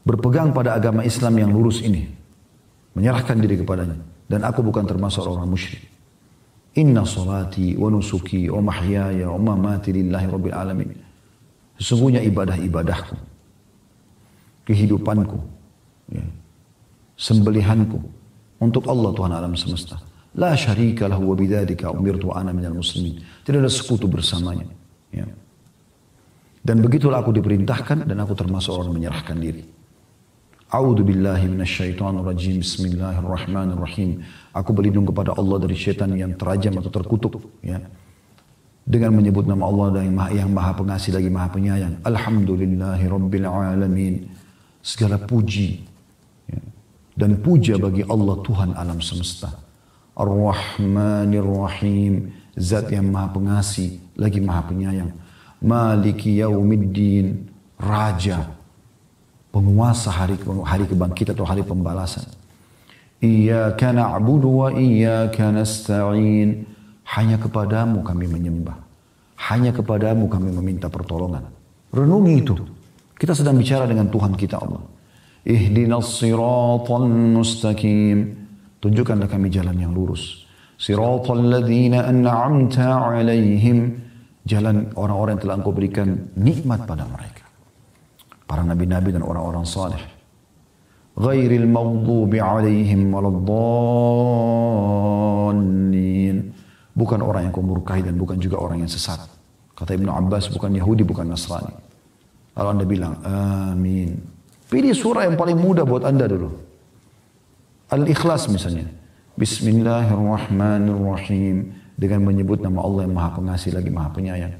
berpegang pada agama Islam yang lurus ini. Menyerahkan diri kepadanya. Dan aku bukan termasuk orang musyrik. Inna salati wa nusuki wa mahyaya wa mamati lillahi rabbil alamin. Sesungguhnya ibadah-ibadahku, kehidupanku, ya, sembelihanku untuk Allah Tuhan alam semesta. La syarika lahu wa bidzalika umirtu ana minal muslimin. Tidak ada sekutu bersamanya. Ya. Dan begitulah aku diperintahkan dan aku termasuk orang menyerahkan diri. A'udzu billahi minasyaitonir rajim. Bismillahirrahmanirrahim. Aku berlindung kepada Allah dari syaitan yang terajam atau terkutuk. Ya. Dengan menyebut nama Allah yang maha pengasih lagi maha penyayang. Alhamdulillahi rabbil alamin. Segala puji dan puja bagi Allah Tuhan alam semesta. Ar-Rahmanir Rahim. Zat yang maha pengasih lagi maha penyayang. Maliki yaumiddin. Raja. Penguasa hari kebangkitan atau hari pembalasan. Iyyaka na'budu wa iyyaka nasta'in. Hanya kepadamu kami menyembah. Hanya kepadamu kami meminta pertolongan. Renungi itu. Kita sedang bicara dengan Tuhan kita Allah. Ihdinas siratal mustaqim. Tunjukkanlah kami jalan yang lurus. Siratal ladzina an'amta alaihim. Jalan orang-orang yang telah engkau berikan nikmat pada mereka. Para nabi-nabi dan orang-orang saleh. Ghairil maghdubi alaihim waladdallin. Bukan orang yang kau murkai dan bukan juga orang yang sesat. Kata Ibnu Abbas, bukan Yahudi, bukan Nasrani. Lalu Anda bilang, amin. Pilih surah yang paling mudah buat Anda dulu. Al-Ikhlas misalnya. Bismillahirrahmanirrahim. Dengan menyebut nama Allah yang maha pengasih lagi maha penyayang.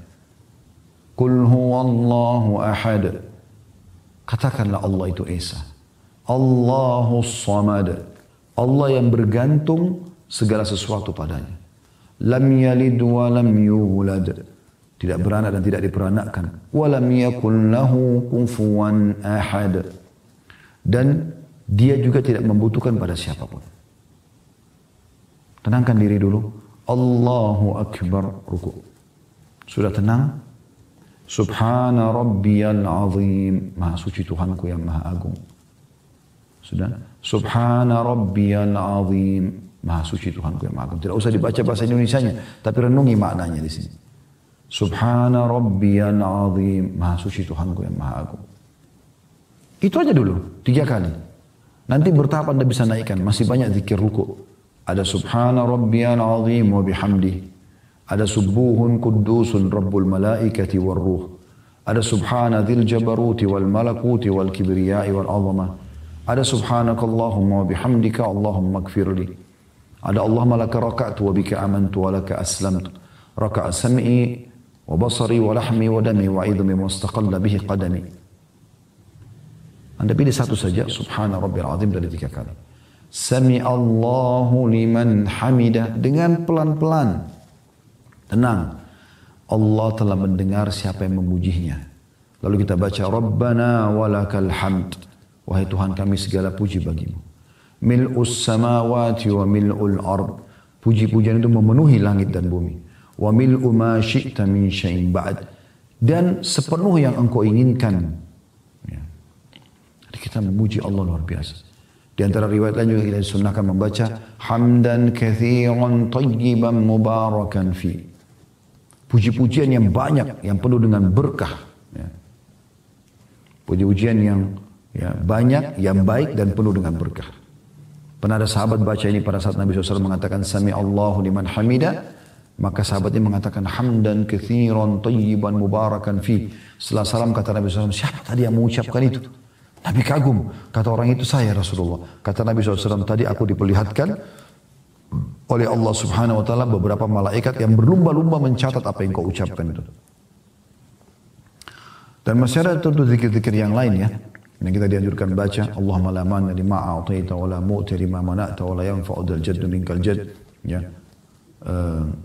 Qul huwallahu ahad. Katakanlah Allah itu Esa. Allahus samad. Allah yang bergantung segala sesuatu padanya. Lam yalid wa lam yulad. Tidak beranak dan tidak diperanakkan. Walam yakul lahu kufuwan ahad. Dan dia juga tidak membutuhkan pada siapapun. Tenangkan diri dulu. Allahu Akbar. Ruku. Sudah tenang? Subhana rabbiyal azim. Maha suci Tuhanku yang maha agung. Sudah? Subhana rabbiyal azim. Maha suci Tuhanku yang maha agung. Tidak usah dibaca bahasa Indonesianya. Tapi renungi maknanya di sini. Subhana rabbiyal azim. Maha suci Tuhanku yang maha agung. Itu aja dulu. 3 kali. Nanti bertahap Anda bisa naikkan. Masih banyak zikir ruku. Ada subhana rabbiyal azim wa bihamdi. Ada subuhun kuddusun rabbul malaikati wal ruh. Ada subhana dzil jabaruti wal malakuti wal kibriyai wal azamah. Ada subhanakallahumma wa bihamdika Allahumma gfirli. Ada Allahumma laka raka'tu wa bika amantu wa laka aslamtu. Raka'a sam'i wa basari wa lahmi wa dami wa idhmi wa istaqalla bihi qadami. Anda pilih satu saja. Subhana rabbil azim dari 3 kali. Sami Allahu liman hamidah. Dengan pelan-pelan. Tenang. Allah telah mendengar siapa yang memujinya. Lalu kita baca Rabbana walakal hamd. Wahai Tuhan kami segala puji bagimu. Mil'us samawati wa mil'ul ard. Puji-pujian itu memenuhi langit dan bumi. Wa mil'u ma syi'ta min syai'in ba'd. Dan sepenuh yang engkau inginkan. Ya. Jadi kita memuji Allah luar biasa. Di antara riwayat lain juga kita disunnahkan membaca hamdan katsiran tayyiban mubarakan fi. Puji-pujian yang banyak, yang penuh dengan berkah. Ya. Puji-pujian yang banyak, yang baik dan penuh dengan berkah. Pernah ada sahabat baca ini pada saat Nabi SAW mengatakan Sami Allahu liman hamida. Maka sahabat ini mengatakan hamdan katsiran tayyiban mubarakan fi. Setelah salam kata Nabi SAW, siapa tadi yang mengucapkan itu? Nabi kagum, kata orang itu saya Rasulullah. Kata Nabi SAW, tadi aku diperlihatkan oleh Allah Subhanahu Wa Taala beberapa malaikat yang berlumba-lumba mencatat apa yang kau ucapkan itu. Dan masih ada tentu zikir-zikir yang lain ya, yang kita dianjurkan baca. Allahumma la mani lima a'taita wa la mu'ti lima mana'ta wa la yanfa'u dzal jaddu minkal jadd. Ya.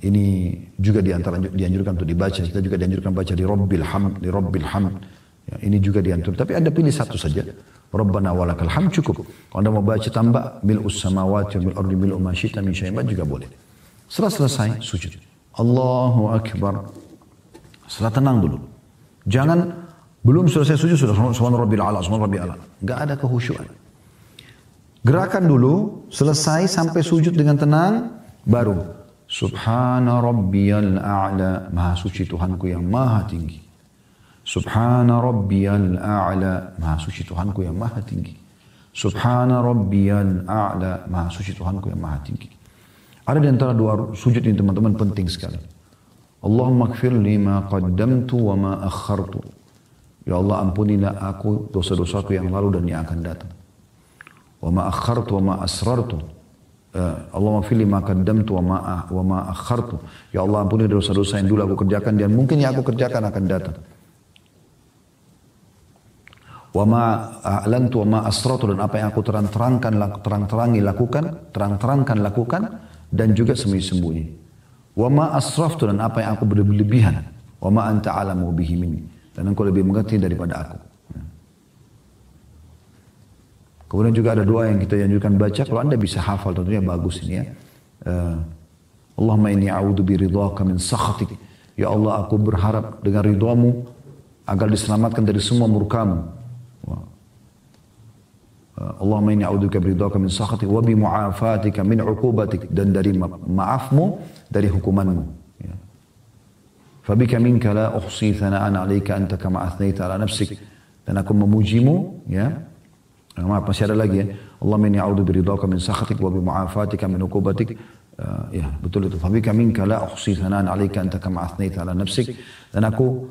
Ini juga dianjurkan untuk dibaca. Kita juga dianjurkan baca di Rabbil Hamd. Ya, ini juga diantur. Tapi Anda pilih satu saja. Rabbana walakal hamd cukup. Kalau Anda mau baca tambah mil'us samawati wa mil'ul ardi mil'u ma syi'ta min syai'in ba'd juga boleh. Setelah selesai sujud. Allahu Akbar. Setelah tenang dulu. Jangan belum selesai sujud sudah subhana rabbil a'la, subhana rabbil a'la. Enggak ada kehusyuan. Gerakan dulu selesai sampai sujud dengan tenang baru subhana rabbiyal a'la. Maha suci Tuhanku yang maha tinggi. Subhana rabbiyal a'la. Maha suci Tuhanku yang maha tinggi. Subhana rabbiyal a'la. Maha suci Tuhanku yang maha tinggi. Ada di antara dua sujud ini teman-teman penting sekali. Allahumma gfir li ma qaddamtu wa ma akhartu. Ya Allah ampunilah aku dosa-dosaku yang lalu dan yang akan datang. Wa ma akhartu wa ma asrartu. Allahumma gfir li ma qaddamtu wa ma akhartu. Ya Allah ampuni dosa-dosa yang dulu aku kerjakan dan mungkin yang aku kerjakan akan datang. Wa ma a'lantu wa ma asratu, dan apa yang aku terang-terangkan lakukan dan juga sembunyi-sembunyi. Wa ma asraftu, dan apa yang aku berlebihan. Wa ma anta a'lamu bihi minni, dan engkau lebih mengerti daripada aku. Kemudian juga ada doa yang kita anjurkan baca, kalau Anda bisa hafal tentunya bagus ini ya. Allahumma inni a'udzu biridhaka min sakhatik. Ya Allah aku berharap dengan ridhamu agar diselamatkan dari semua murkamu. Allahumma inni a'udzubika biridhaka min sakhatik wa bi mu'afatika min 'uqubatik, dan dari maafmu dari hukumanmu. Ya. Fabika minka la uhsi thana'an 'alaika anta kama athnaita 'ala nafsik, dan aku memujimu ya. Maaf masih ada lagi ya. Allahumma inni a'udzu biridhaka min sakhatik wa bi mu'afatika min 'uqubatik. Ya betul itu. Fabika minka la uhsi thana'an 'alaika anta kama athnaita 'ala nafsik, dan aku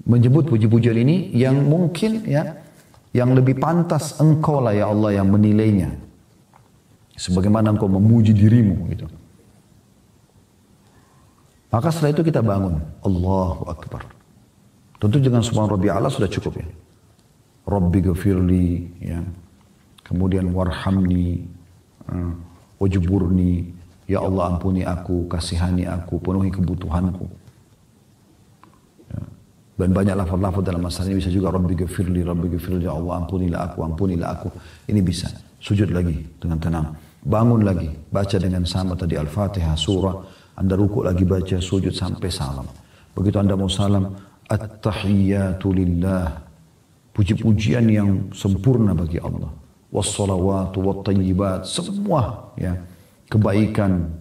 menyebut puji-pujian ini yang mungkin ya, yang lebih pantas engkau lah ya Allah yang menilainya. Sebagaimana engkau memuji dirimu gitu. Maka setelah itu kita bangun. Allahu Akbar. Tentu dengan subhana rabbil a'la sudah cukup ya. Rabbi ghafirli ya. Kemudian warhamni, wajburni, ya Allah ampuni aku, kasihani aku, penuhi kebutuhanku. Dan banyak lafaz-lafaz dalam masalah ini bisa juga Rabbi ghafirli, ya Allah ampunilah aku. Ini bisa. Sujud lagi dengan tenang. Bangun lagi, baca dengan sama tadi Al-Fatihah, surah. Anda rukuk lagi baca, sujud sampai salam. Begitu Anda mau salam, at-tahiyyatu lillah. Puji-pujian yang sempurna bagi Allah. Wassalawatu wattayyibat. Semua ya, kebaikan.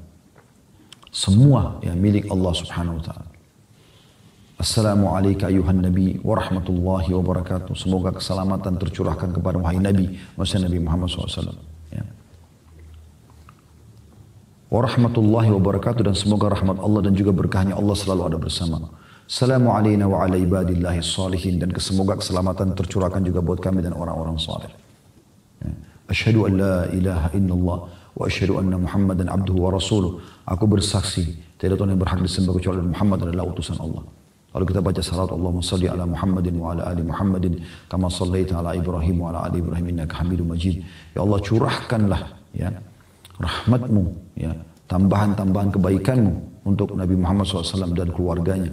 Semua yang milik Allah Subhanahu wa ta'ala. Assalamualaikum ayuhan Nabi wa rahmatullahi wa barakatuh. Semoga keselamatan tercurahkan kepada wahai Nabi, maksudnya Nabi Muhammad SAW. Ya. Wa rahmatullahi wa barakatuh, dan semoga rahmat Allah dan juga berkahnya Allah selalu ada bersama. Assalamualaikum wa ala ibadillahi salihin, dan semoga keselamatan tercurahkan juga buat kami dan orang-orang saleh. Ya. Asyhadu an la ilaha illallah wa asyhadu anna Muhammadan abduhu wa rasuluh. Aku bersaksi tidak Tuhan yang berhak disembah kecuali Muhammad adalah utusan Allah. Lalu kita baca salat Allahumma salli ala Muhammadin wa ala ali Muhammadin kama sallaita ala Ibrahim wa ala ali Ibrahim innaka Hamidum Majid. Ya Allah curahkanlah ya rahmatmu ya, tambahan-tambahan kebaikanmu untuk Nabi Muhammad SAW dan keluarganya.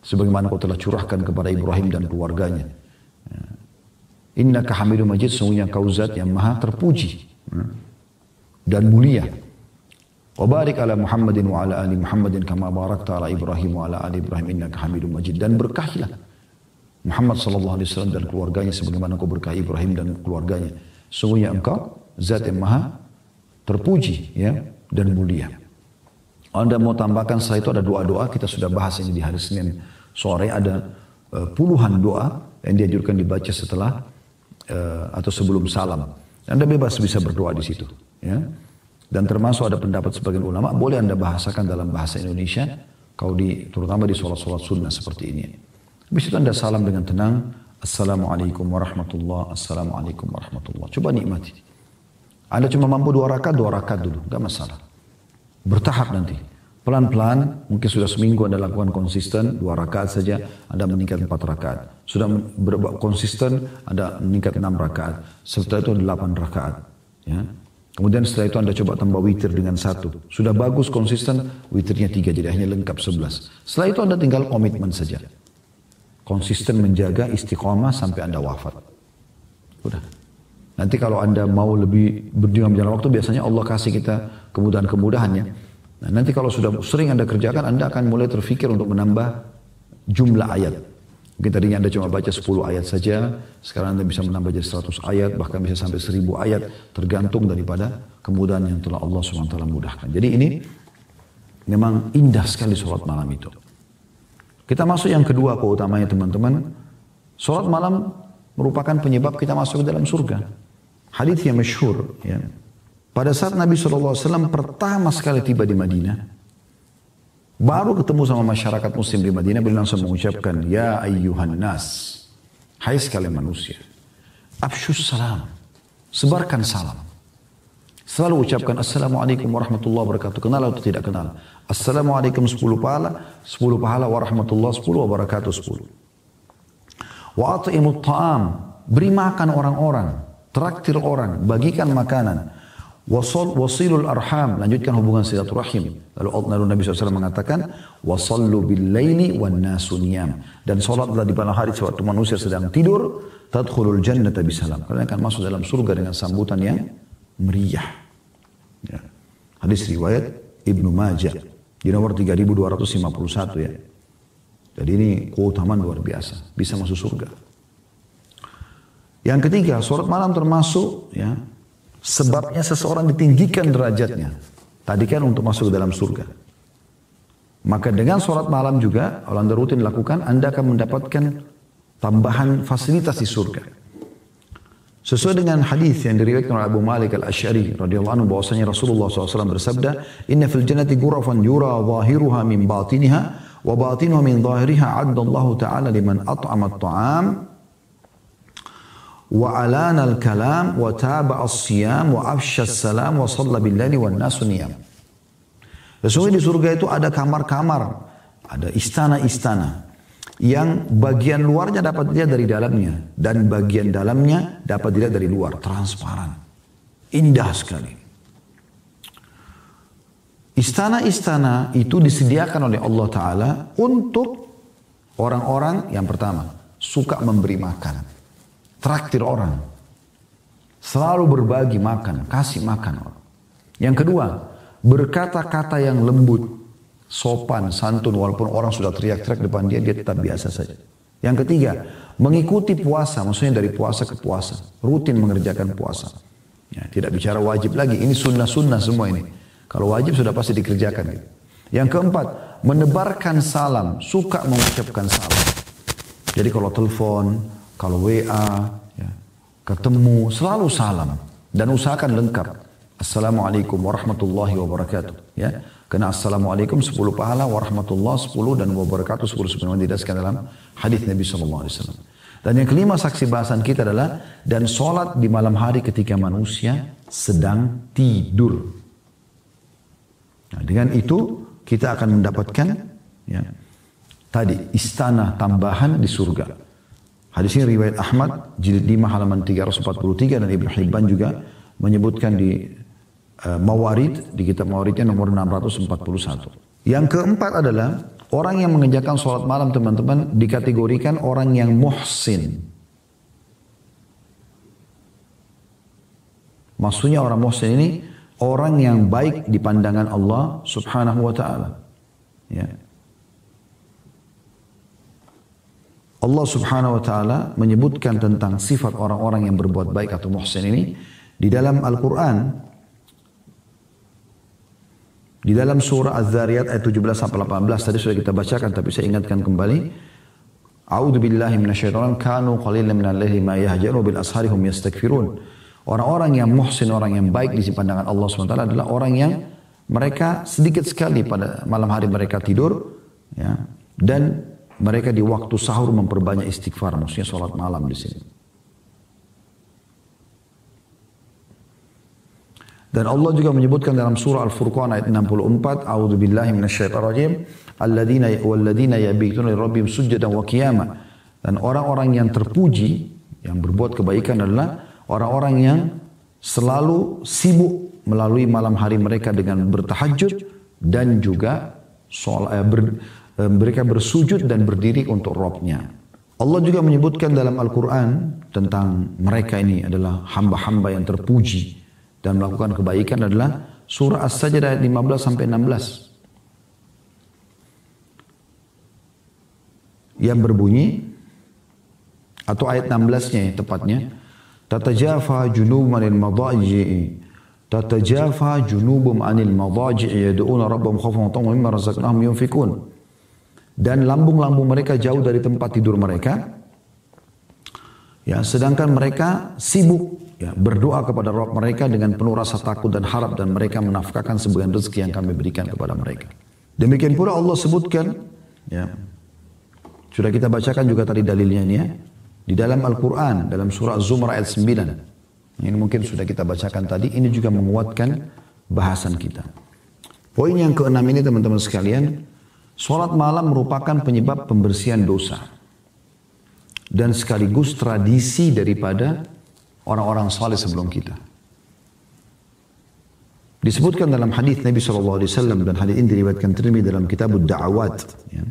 sebagaimana kau telah curahkan kepada Ibrahim dan keluarganya. Innaka Hamidum Majid, sungguhnya kau zat yang maha terpuji dan mulia. Wa barik ala Muhammadin wa ala ali Muhammadin kama barakta ala Ibrahim wa ala ali Ibrahim innaka Hamidum Majid. Dan berkahilah Muhammad sallallahu alaihi wasallam dan keluarganya sebagaimana kau berkahi Ibrahim dan keluarganya. Sungguhnya engkau zat yang maha terpuji ya dan mulia. Anda mau tambahkan setelah itu ada doa-doa, kita sudah bahas ini di hari Senin sore, ada puluhan doa yang dianjurkan dibaca setelah atau sebelum salam. Anda bebas bisa berdoa di situ ya. Dan termasuk ada pendapat sebagian ulama, boleh Anda bahasakan dalam bahasa Indonesia, terutama di sholat-sholat sunnah seperti ini. Habis itu Anda salam dengan tenang, Assalamualaikum warahmatullahi, Assalamualaikum warahmatullahi. Coba nikmati. Anda cuma mampu 2 rakaat dulu, gak masalah. Bertahap nanti. Pelan-pelan, mungkin sudah seminggu Anda lakukan konsisten, 2 rakaat saja, Anda meningkat 4 rakaat. Sudah konsisten, Anda meningkat 6 rakaat. Setelah itu 8 rakaat. Ya. Kemudian setelah itu Anda coba tambah witir dengan 1. Sudah bagus konsisten, witirnya 3, jadi akhirnya lengkap 11. Setelah itu Anda tinggal komitmen saja. Konsisten menjaga istiqomah sampai Anda wafat. Udah. Nanti kalau Anda mau lebih berjuang berjalan waktu, biasanya Allah kasih kita kemudahan-kemudahannya. Nah, nanti kalau sudah sering Anda kerjakan, Anda akan mulai terfikir untuk menambah jumlah ayat. Mungkin tadinya Anda cuma baca 10 ayat saja, sekarang Anda bisa menambah jadi 100 ayat, bahkan bisa sampai 1000 ayat, tergantung daripada kemudahan yang telah Allah SWT mudahkan. Jadi ini memang indah sekali sholat malam itu. Kita masuk yang kedua keutamanya teman-teman. Sholat malam merupakan penyebab kita masuk ke dalam surga. Hadits yang masyhur ya. Pada saat Nabi SAW pertama sekali tiba di Madinah, baru ketemu sama masyarakat muslim di Madinah, beliau langsung mengucapkan, Ya ayyuhan nas, hai sekalian manusia, afshus salam, sebarkan salam. Selalu ucapkan Assalamualaikum warahmatullahi wabarakatuh. Kenal atau tidak kenal? Assalamualaikum 10 pahala warahmatullahi 10 wabarakatuh 10. Wa at'imut ta'am, beri makan orang-orang, traktir orang, bagikan makanan. Wasilul arham, lanjutkan hubungan silaturahim. Lalu Nabi SAW mengatakan, wasallu bil laili wan nasu niyam. Dan salatlah di malam hari sewaktu manusia sedang tidur, tadkhulul jannata bisalam. Kalian akan masuk dalam surga dengan sambutan yang meriah. Ya. Hadis riwayat Ibnu Majah di nomor 3251 ya. Jadi ini keutamaan luar biasa, bisa masuk surga. Yang ketiga, salat malam termasuk ya, sebabnya seseorang ditinggikan derajatnya. Tadi kan untuk masuk ke dalam surga. Maka dengan salat malam juga, kalau Anda rutin lakukan, Anda akan mendapatkan tambahan fasilitas di surga. Sesuai dengan hadis yang diriwayatkan oleh Abu Malik Al-Asy'ari radhiyallahu anhu bahwasanya Rasulullah SAW bersabda, "Inna fil jannati ghurafan yura zahiruha min batiniha wa batinuha min zahiriha 'addallahu ta'ala liman at'ama at-ta'am wa alana al-kalam wa taba'a as-siyam wa afsha as-salam wa shalla bil-laili wan nasu niyam." Sesungguhnya di surga itu ada kamar-kamar, ada istana-istana yang bagian luarnya dapat dilihat dari dalamnya dan bagian dalamnya dapat dilihat dari luar, transparan. Indah sekali. Istana-istana itu disediakan oleh Allah Ta'ala untuk orang-orang yang pertama, suka memberi makan. Traktir orang. Selalu berbagi makan, kasih makan orang. Yang kedua, berkata-kata yang lembut, sopan, santun, walaupun orang sudah teriak-teriak depan dia, dia tetap biasa saja. Yang ketiga, mengikuti puasa, maksudnya dari puasa ke puasa, rutin mengerjakan puasa. Ya, tidak bicara wajib lagi, ini sunnah-sunnah semua ini. Kalau wajib sudah pasti dikerjakan. Gitu. Yang keempat, menebarkan salam, suka mengucapkan salam. Jadi kalau telepon, kalau WA, ya, ketemu, selalu salam. Dan usahakan lengkap. Assalamualaikum warahmatullahi wabarakatuh. Ya. Karena Assalamualaikum 10 pahala, warahmatullahi 10 dan wabarakatuh 10 sebagaimana didasarkan dalam hadis Nabi SAW. Dan yang kelima saksi bahasan kita adalah dan sholat di malam hari ketika manusia sedang tidur. Nah, dengan itu kita akan mendapatkan ya, tadi istana tambahan di surga. Hadis ini riwayat Ahmad jilid 5 halaman 343 dan Ibnu Hibban juga menyebutkan di Mawarid, di kitab Mawaridnya nomor 641. Yang keempat adalah Orang yang mengerjakan sholat malam teman-teman dikategorikan orang yang muhsin. Maksudnya orang muhsin ini orang yang baik di pandangan Allah subhanahu wa ta'ala. Ya. Allah subhanahu wa ta'ala menyebutkan tentang sifat orang-orang yang berbuat baik atau muhsin ini di dalam Al-Quran. Di dalam surah Az-Zariyat ayat 17-18 tadi sudah kita bacakan tapi saya ingatkan kembali. A'udzu billahi minasyaitonir kanu qalilan minal laili ma yahjaru bil ashari hum yastaghfirun. Orang-orang yang muhsin, orang yang baik di pandangan Allah SWT adalah orang yang mereka sedikit sekali pada malam hari mereka tidur ya, dan mereka di waktu sahur memperbanyak istighfar, maksudnya sholat malam di sini. Dan Allah juga menyebutkan dalam surah Al-Furqan ayat 64, A'udzu billahi minasyaitonir rajim, walladzina yabituna lirabbihim sujadan wa qiyama. Dan orang-orang yang terpuji, yang berbuat kebaikan adalah orang-orang yang selalu sibuk melalui malam hari mereka dengan bertahajud dan juga mereka bersujud dan berdiri untuk Rabb-Nya. Allah juga menyebutkan dalam Al-Quran tentang mereka ini adalah hamba-hamba yang terpuji dan melakukan kebaikan adalah surah As-Sajdah ayat 15-16 yang berbunyi atau ayat 16-nya ya, tepatnya tatajafa junubum anil madaji'i tatajafa junubum anil madaji'i yad'una rabbahum khawfan wa tama'an mimma razaqnahum yunfikun. Dan lambung-lambung mereka jauh dari tempat tidur mereka ya, sedangkan mereka sibuk ya, berdoa kepada Rabb mereka dengan penuh rasa takut dan harap dan mereka menafkahkan sebagian rezeki yang kami berikan kepada mereka. Demikian pula Allah sebutkan ya, sudah kita bacakan juga tadi dalilnya ini ya, di dalam Al-Quran dalam surah Az-Zumar ayat 9. Ini mungkin sudah kita bacakan tadi, ini juga menguatkan bahasan kita. Poin yang keenam ini teman-teman sekalian, sholat malam merupakan penyebab pembersihan dosa dan sekaligus tradisi daripada orang-orang saleh sebelum kita. Disebutkan dalam hadis Nabi SAW dan hadis ini diriwayatkan Tirmidzi dalam kitab Ad-Da'awat ya,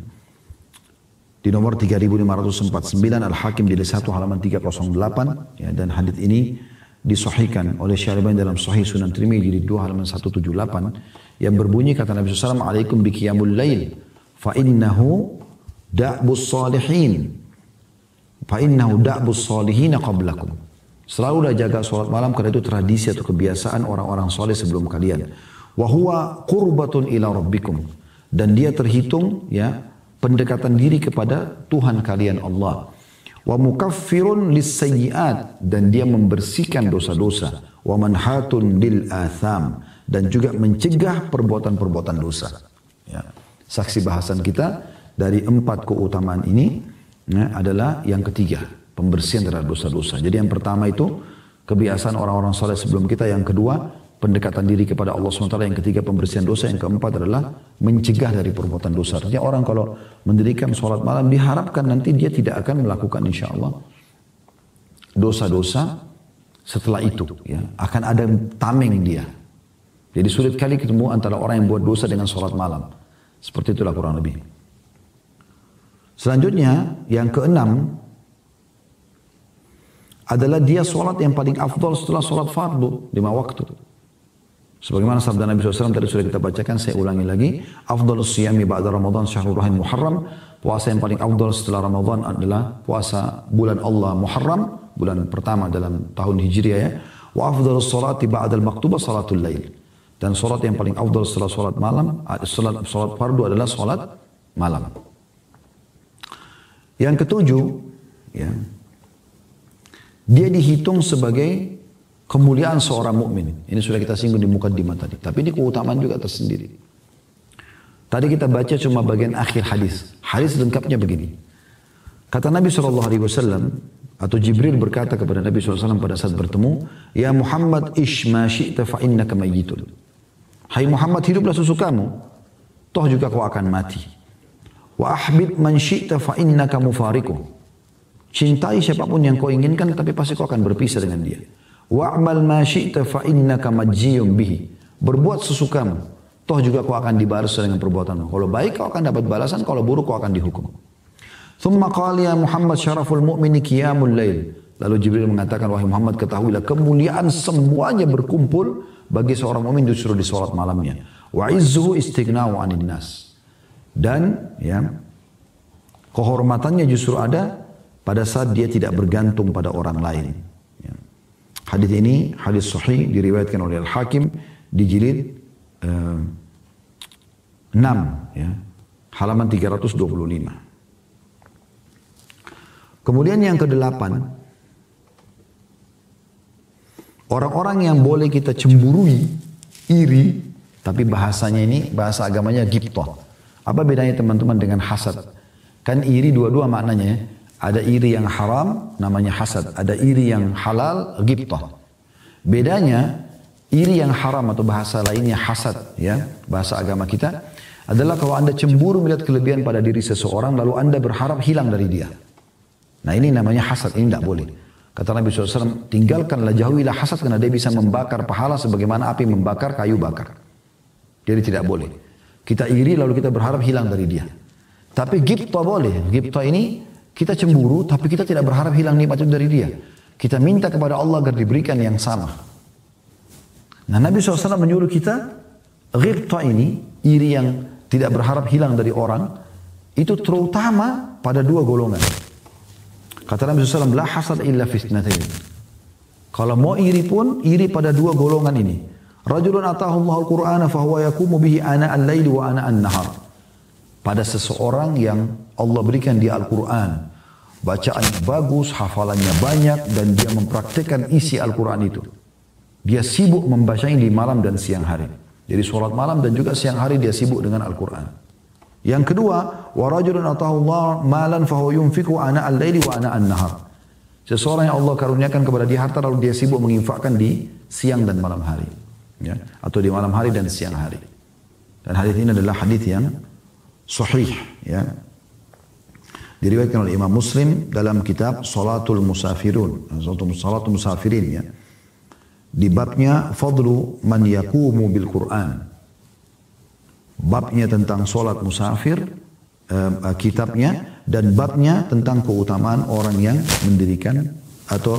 di nomor 3549, Al-Hakim di 1 halaman 308 ya, dan hadis ini disahihkan oleh Syaribani dalam Sahih Sunan Tirmidzi di 2 halaman 178 yang berbunyi kata Nabi SAW, "Alaikum biqiyamul lail fa innahu da'bus salihin fa innahu da'bus salihin qablakum." Selalulah jaga sholat malam karena itu tradisi atau kebiasaan orang-orang soleh sebelum kalian. Wa huwa qurbatun ila rabbikum, dan dia terhitung ya pendekatan diri kepada Tuhan kalian Allah. Wa mukaffirun lis-sayyi'at, dan dia membersihkan dosa-dosa. Wa manhatun lil atham, dan juga mencegah perbuatan-perbuatan dosa. Ya. Saksi bahasan kita dari 4 keutamaan ini ya, adalah yang ketiga, pembersihan terhadap dosa-dosa. Jadi yang pertama itu kebiasaan orang-orang saleh sebelum kita, yang kedua pendekatan diri kepada Allah SWT, yang ketiga pembersihan dosa, yang keempat adalah mencegah dari perbuatan dosa. Artinya orang kalau mendirikan sholat malam diharapkan nanti dia tidak akan melakukan insya Allah dosa-dosa setelah itu. Ya. Akan ada tameng dia. Jadi sulit kali ketemu antara orang yang buat dosa dengan sholat malam. Seperti itulah kurang lebih. Selanjutnya yang keenam adalah dia sholat yang paling afdal setelah sholat fardu 5 waktu. Sebagaimana sabda Nabi SAW tadi sudah kita bacakan, saya ulangi lagi. Afdalus siyami ba'da Ramadan syahrul rahim Muharram. Puasa yang paling afdal setelah Ramadan adalah puasa bulan Allah Muharram, bulan pertama dalam tahun Hijriah ya. Wa afdalus salati ba'dal maktubah salatul lail. Dan salat yang paling afdal setelah salat malam, salat fardu adalah salat malam. Yang ketujuh, ya, dia dihitung sebagai kemuliaan seorang mukmin. Ini sudah kita singgung di mukaddimah tadi. Tapi ini keutamaan juga tersendiri. Tadi kita baca cuma bagian akhir hadis. Hadis lengkapnya begini. Kata Nabi SAW, atau Jibril berkata kepada Nabi SAW pada saat bertemu, "Ya Muhammad, ish ma syi'ta fa innaka mayyitun." Hai Muhammad, hiduplah sesukamu, toh juga kau akan mati. Wa ahbib man syi'ta fa innaka mufariquh. Cintai siapapun yang kau inginkan, tapi pasti kau akan berpisah dengan dia. Wa'mal ma syi'ta fa innaka majziyun bihi. Berbuat sesukamu, toh juga kau akan dibalas dengan perbuatanmu. Kalau baik kau akan dapat balasan, kalau buruk kau akan dihukum. Thumma qala ya Muhammad syaraful mu'mini qiyamul lail. Lalu Jibril mengatakan, wahai Muhammad ketahuilah kemuliaan semuanya berkumpul bagi seorang mukmin justru di salat malamnya. Wa izzuhu istighna'u 'anil nas. Dan ya kehormatannya justru ada pada saat dia tidak bergantung pada orang lain. Ya. Hadis ini hadis sahih diriwayatkan oleh Al-Hakim di jilid 6 ya, halaman 325. Kemudian yang ke-8, orang-orang yang boleh kita cemburui, iri, tapi bahasanya ini, bahasa agamanya ghibthah. Apa bedanya teman-teman dengan hasad? Kan iri dua-dua maknanya ya. Ada iri yang haram, namanya hasad. Ada iri yang halal, ghibthah. Bedanya, iri yang haram atau bahasa lainnya hasad, ya, bahasa agama kita, adalah kalau anda cemburu melihat kelebihan pada diri seseorang, lalu anda berharap hilang dari dia. Nah ini namanya hasad, ini tidak boleh. Kata Nabi SAW, tinggalkanlah, jauhilah hasad karena dia bisa membakar pahala sebagaimana api membakar kayu bakar. Jadi tidak boleh. Kita iri lalu kita berharap hilang dari dia. Tapi ghibthah boleh. Ghibthah ini kita cemburu tapi kita tidak berharap hilang nikmat itu dari dia. Kita minta kepada Allah agar diberikan yang sama. Nah Nabi SAW menyuruh kita, ghibthah ini, iri yang tidak berharap hilang dari orang, itu terutama pada dua golongan. Kata Nabi SAW, la hasad illa fitnatain. Kalau mau iri pun, iri pada dua golongan ini. Rajulun atahu Allahul Qur'ana fahuwa yakumu bihi ana al-laili wa ana an-nahar. Pada seseorang yang Allah berikan dia Al-Quran. Bacaannya bagus, hafalannya banyak, dan dia mempraktikkan isi Al-Quran itu. Dia sibuk membacanya di malam dan siang hari. Jadi sholat malam dan juga siang hari dia sibuk dengan Al-Quran. Yang kedua, wa rajulun atahu Allah malan fahuwa yunfiqu ana al-laili wa ana an-nahar. Seseorang yang Allah karuniakan kepada dia harta lalu dia sibuk menginfakkan di siang dan malam hari, ya, atau di malam hari dan siang hari. Dan hadis ini adalah hadis yang sahih, ya. Diriwayatkan oleh Imam Muslim dalam kitab Salatul Musafirun, Salatul Musafirin, ya. Di babnya fadlu man yaqumu bil Quran. Babnya tentang solat musafir, kitabnya, dan babnya tentang keutamaan orang yang mendirikan atau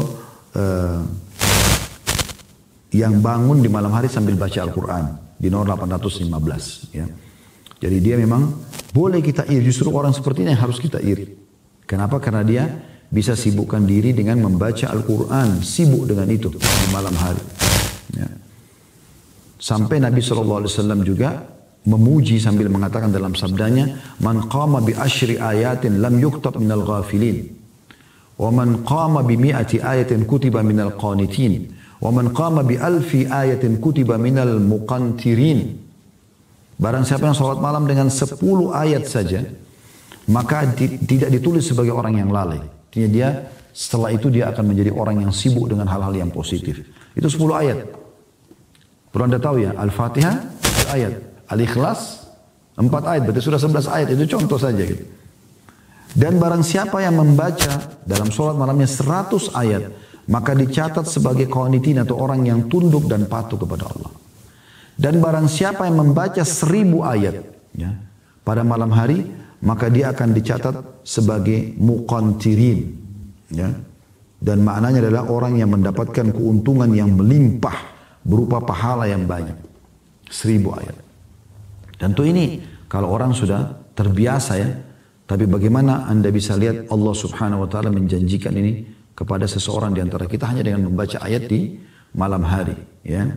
yang bangun di malam hari sambil baca Al-Quran di nomor 815. Ya. Jadi dia memang boleh kita iri, justru orang seperti ini yang harus kita iri. Kenapa? Karena dia bisa sibukkan diri dengan membaca Al-Quran, sibuk dengan itu di malam hari. Ya. Sampai Nabi SAW juga memuji sambil mengatakan dalam sabdanya, man qama bi asyri ayatin lam yuktab minal ghafilin, wa man qama bi mi'ati ayatin kutiba minal qanitin, wa man qama bi alfi ayatin kutiba minal muqantirin. Barang siapa yang salat malam dengan 10 ayat saja, maka tidak ditulis sebagai orang yang lalai. Artinya dia setelah itu dia akan menjadi orang yang sibuk dengan hal-hal yang positif. Itu 10 ayat. Perlu anda tahu ya, Al-Fatihah 1 ayat. Al-Ikhlas 4 ayat, berarti sudah 11 ayat, itu contoh saja gitu. Dan barang siapa yang membaca dalam sholat malamnya 100 ayat, maka dicatat sebagai qanitin atau orang yang tunduk dan patuh kepada Allah. Dan barang siapa yang membaca 1000 ayat, ya, pada malam hari, maka dia akan dicatat sebagai muqantirin, ya. Dan maknanya adalah orang yang mendapatkan keuntungan yang melimpah berupa pahala yang banyak. 1000 ayat. Tentu ini kalau orang sudah terbiasa, ya. Tapi bagaimana anda bisa lihat Allah Subhanahu wa ta'ala menjanjikan ini kepada seseorang di antara kita hanya dengan membaca ayat di malam hari, ya.